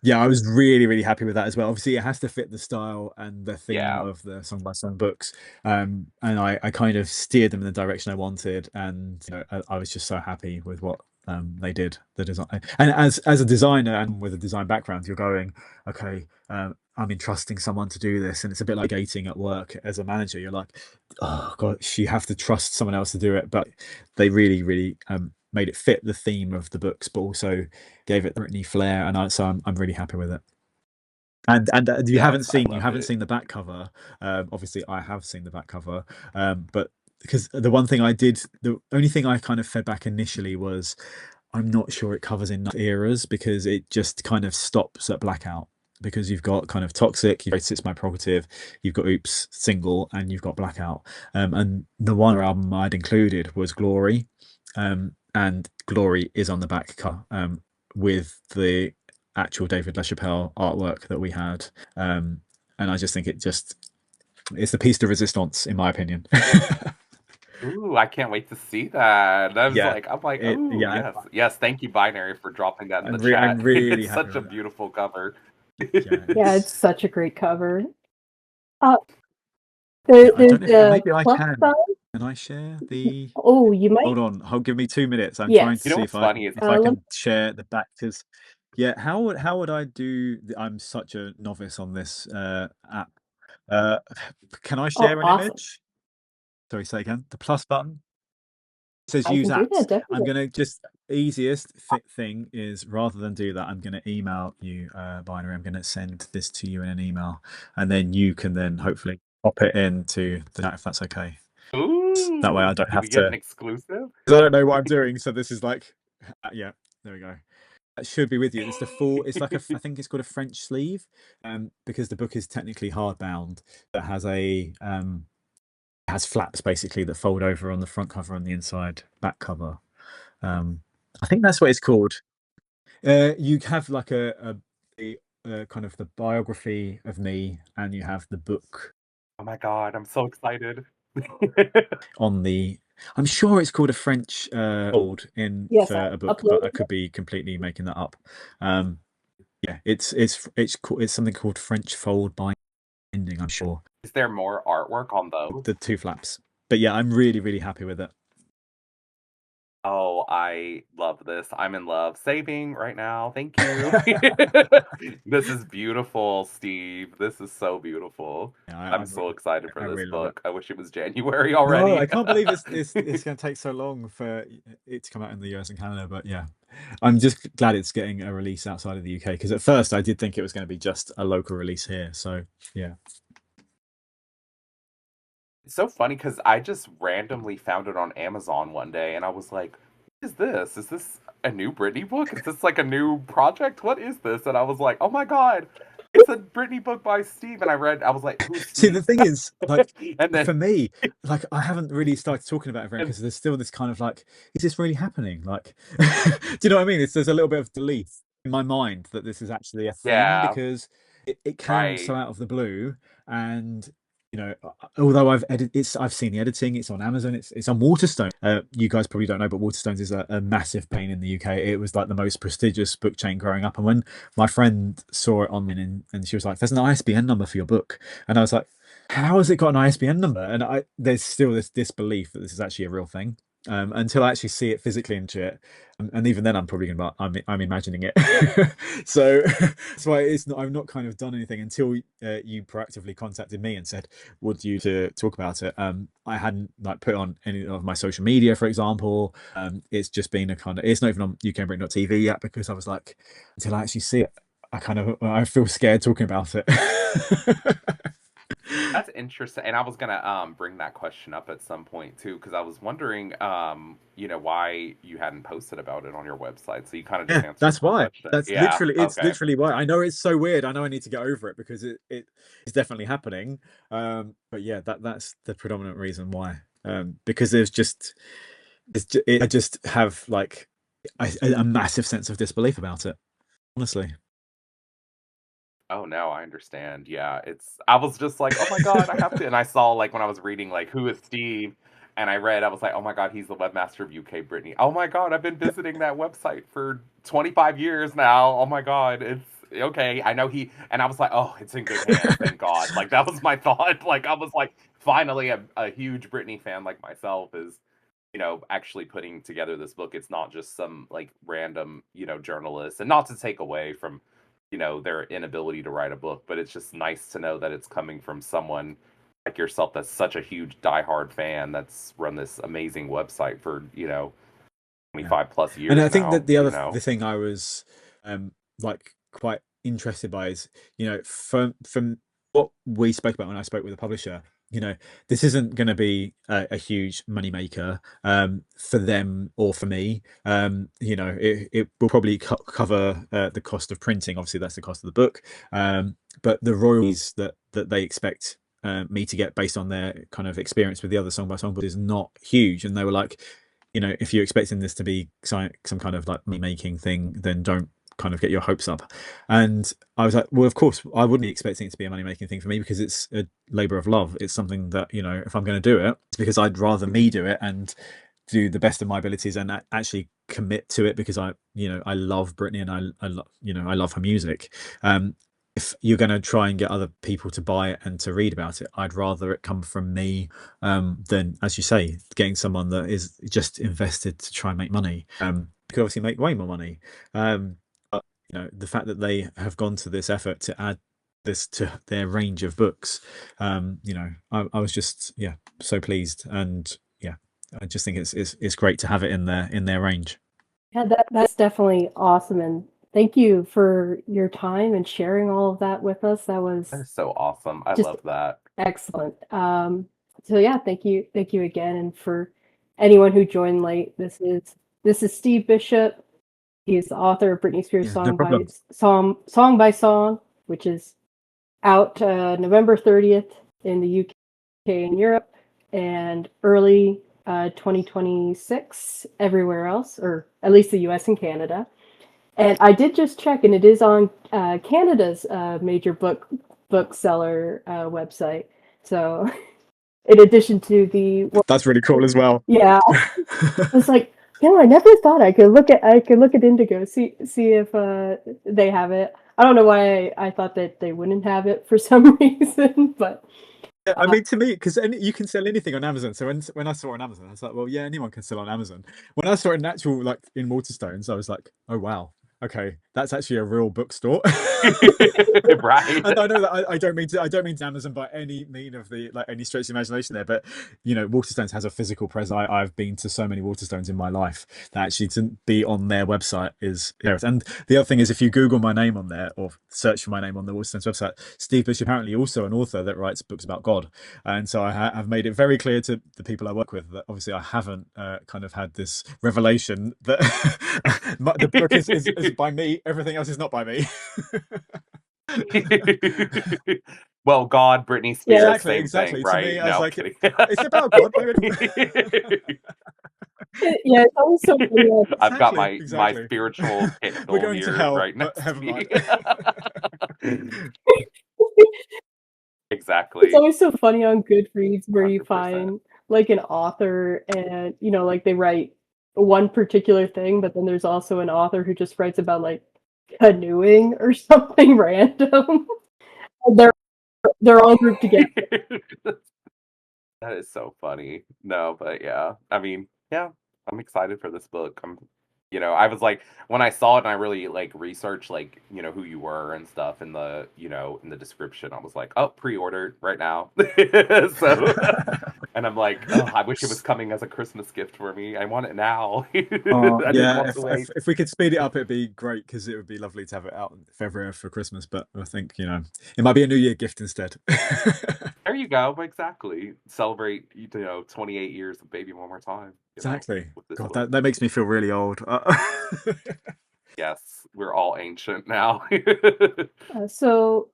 Yeah, I was really, really happy with that as well. Obviously, it has to fit the style and the theme Yeah. of the song by song books. And I kind of steered them in the direction I wanted. And I was just so happy with what they did, the design. And as a designer and with a design background, you're going, okay, I'm entrusting someone to do this. And it's a bit like gating at work as a manager. You're like, oh gosh, you have to trust someone else to do it. But they really, really made it fit the theme of the books, but also gave it Britney flair, and so I'm really happy with it. And you haven't Yes, I seen love it. the back cover. Obviously, I have seen the back cover, but because the one thing I did, the only thing I kind of fed back initially was I'm not sure it covers enough eras because it just kind of stops at Blackout. Because you've got kind of Toxic, you've got It's My Prerogative, you've got Oops Single, and you've got Blackout. And the one album I'd included was Glory, and Glory is on the back cover with the actual David LaChapelle artwork that we had. And I just think it's the piece de resistance, in my opinion. Ooh, I can't wait to see that. I was Yeah, like, I'm like, it oh yeah, yes, yes. Thank you, Binary, for dropping that in the I'm chat. really It's happy such a with it. beautiful cover. Yeah, Yeah, it's it's such a great cover. yeah. I There's don't know if the maybe I plus can. sign. Can I share the? Oh, you Hold might. on, give me 2 minutes. I'm trying to You know Yes. see what's funny is if I Let me, can share the back because yeah, how would I do? I'm such a novice on this app. Uh, can I oh, share an awesome. image? Sorry, say again. The plus button. It says I use can do apps. that, I'm definitely. gonna just easiest thing is rather than do that, I'm gonna email you Binary. I'm gonna send this to you in an email, and then you can then hopefully pop it into the chat if that's okay. That way I ooh, don't do we have get to an exclusive? because I don't know what I'm doing. So this is like, yeah, there we go. That should be with you. It's the full. It's like I think it's called a French sleeve, because the book is technically hardbound, but has has flaps basically that fold over on the front cover and the inside back cover. I think that's what it's called. You have like a kind of the biography of me, and you have the book Oh my God, I'm so excited. on the. I'm sure it's called a French fold in Yes, for I a book, but I uploaded it. could be completely making that up. Yeah, it's something called French fold binding. I'm sure Is there more artwork on those? the two flaps, but yeah, I'm really happy with it. Oh, I love this. I'm in love. Saving right now. Thank you. This is beautiful, Steve. This is so beautiful. Yeah, I'm so excited for I this really love it. book. I wish it was January No, I already. can't believe it's going to take so long for it to come out in the US and Canada. But yeah, I'm just glad it's getting a release outside of the UK because at first I did think it was going to be just a local release here. So yeah, It's so funny because I just randomly found it on Amazon one day and I was like, what is this? Is this a new Britney book? Is this like a new project? What is this? And I was like, oh my God, it's a Britney book by Steve. And I was like, who's see the Steve? thing is, like And then, for me, like I haven't really started talking about it and because there's still this kind of like, is this really happening? Like, do you know what I mean? There's a little bit of belief in my mind that this is actually a thing yeah, because it came so right. out of the blue, and although I've seen the editing. It's on Amazon. It's on Waterstone. You guys probably don't know, but Waterstones is a massive chain in the UK. It was like the most prestigious book chain growing up. And when my friend saw it online and she was like, "There's an ISBN number for your book," and I was like, "How has it got an ISBN number?" And there's still this disbelief that this is actually a real thing. Until I actually see it physically into it, and even then, I'm probably going to. I'm imagining it. So that's why it's not. I've not kind of done anything until you proactively contacted me and said, would you to talk about it. I hadn't like put on any of my social media, for example. It's just been a kind of it's not even on UKBreak.tv yet because I was like, until I actually see it, I feel scared talking about it. That's interesting. And I was gonna bring that question up at some point too, because I was wondering why you hadn't posted about it on your website. So you kind of just Yeah, answered that's my why. question. That's Yeah, literally it's okay. literally why. I know it's so weird. I know I need to get over it because it is definitely happening. But yeah, that's the predominant reason why. Because I just have like a massive sense of disbelief about it, honestly. Oh no, I understand. Yeah, it's I was just like, "Oh my God, I have to." And I saw like when I was reading like who is Steve and I read I was like, "Oh my God, he's the webmaster of UK Brittany." Oh my God, I've been visiting that website for 25 years now. Oh my God, it's okay. I know he and I was like, "Oh, it's in good hands, thank God." Like that was my thought. Like I was like, finally a huge Britney fan like myself is actually putting together this book. It's not just some like random, journalist, and not to take away from, their inability to write a book, but it's just nice to know that it's coming from someone like yourself that's such a huge diehard fan that's run this amazing website for, Yeah. 25 plus And I years think now, that the thing I was like quite interested by is, from what we spoke about when I spoke with the publisher, this isn't going to be a huge moneymaker for them or for me. It will probably cover the cost of printing. Obviously, that's the cost of the book. But the royalties that they expect me to get based on their kind of experience with the other song by song books is not huge. And they were like, if you're expecting this to be some kind of like me making thing, then don't kind of get your hopes up. And I was like, well, of course, I wouldn't be expecting it to be a money making thing for me, because it's a labor of love. It's something that, if I'm going to do it, it's because I'd rather me do it and do the best of my abilities and actually commit to it, because I love Britney, and I love her music. If you're going to try and get other people to buy it and to read about it, I'd rather it come from me than, as you say, getting someone that is just invested to try and make money. You could obviously make way more money. The fact that they have gone to this effort to add this to their range of books, I was just so pleased, and I just think it's great to have it in their range. Yeah, that's definitely awesome, and thank you for your time and sharing all of that with us. That was so awesome. I love that. Excellent. So yeah, thank you again, and for anyone who joined late, this is Steve Bishop. He's the author of Britney Spears Song by Song, which is out November 30th in the UK and Europe, and early 2026 everywhere else, or at least the US and Canada. And I did just check, and it is on Canada's major bookseller website. So, in addition to that's really cool as well. Yeah, it's like, I never thought I could look at Indigo, see if they have it. I don't know why I thought that they wouldn't have it for some reason, but yeah, I mean, to me, because you can sell anything on Amazon. So when I saw it on Amazon, I was like, well, yeah, anyone can sell on Amazon. When I saw it in actual, like in Waterstones, I was like, oh wow, okay, that's actually a real bookstore. Right. And I know that I don't mean to Amazon by any mean of any stretch of imagination there, but Waterstones has a physical presence. I've been to so many Waterstones in my life that actually to be on their website is, and the other thing is, if you Google my name on there or search for my name on the Waterstones website, Steve Bishop apparently also an author that writes books about God, and so I have made it very clear to the people I work with that obviously I haven't kind of had this revelation that the book is by me. Everything else is not by me. Well, God, Britney Spears, yeah, same exactly. thing, right? To me, I was like, kidding. It's about God. Yeah, it's always so weird. I've got my Exactly. spiritual candle We're going here to hell, right next heaven to me. mind. Exactly. It's always so funny on Goodreads where 100%. You find like an author and like they write one particular thing, but then there's also an author who just writes about like canoeing or something random. They're all grouped together. That is so funny. No, but yeah. I mean, yeah, I'm excited for this book. I was like, when I saw it and I really like researched like, who you were and stuff in the, in the description, I was like, oh, pre-ordered right now. So, and I'm like, oh, I wish it was coming as a Christmas gift for me. I want it now. Yeah, if we could speed it up, it'd be great, because it would be lovely to have it out in February for Christmas. But I think, it might be a New Year gift instead. There you go. Exactly. Celebrate, 28 years of Baby one more time. Exactly. God, that makes me feel really old. Yes, we're all ancient now. So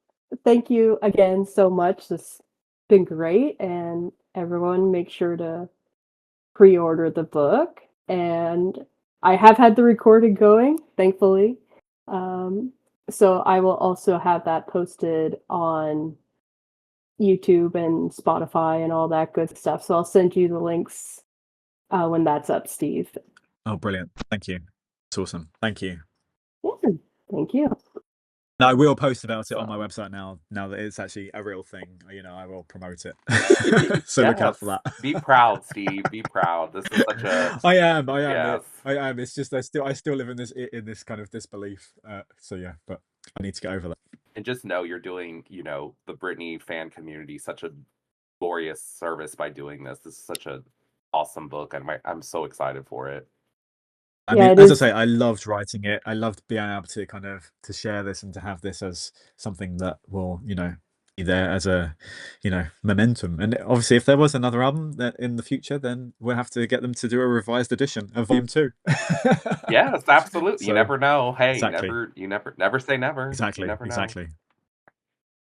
thank you again so much. This has been great, and everyone make sure to pre-order the book. And I have had the recording going, thankfully. So I will also have that posted on YouTube and Spotify and all that good stuff. So I'll send you the links when that's up, Steve. Oh, brilliant. Thank you. It's awesome. Thank you. Yeah, thank you. No, I will post about it on my website now that it's actually a real thing. I will promote it. So look out for that. Be proud, Steve. Be proud. This is such a... I am. Yes. I am. It's just I still live in this kind of disbelief. So yeah, but I need to get over that. And just know you're doing, the Britney fan community such a glorious service by doing this. This is such an awesome book, and I'm so excited for it. I mean, as I say, I loved writing it. I loved being able to kind of to share this and to have this as something that will, there as a, momentum. And obviously, if there was another album that in the future, then we'll have to get them to do a revised edition of Volume 2. Yes, absolutely. You So never know. Hey, exactly, never say never. You exactly, never know. exactly.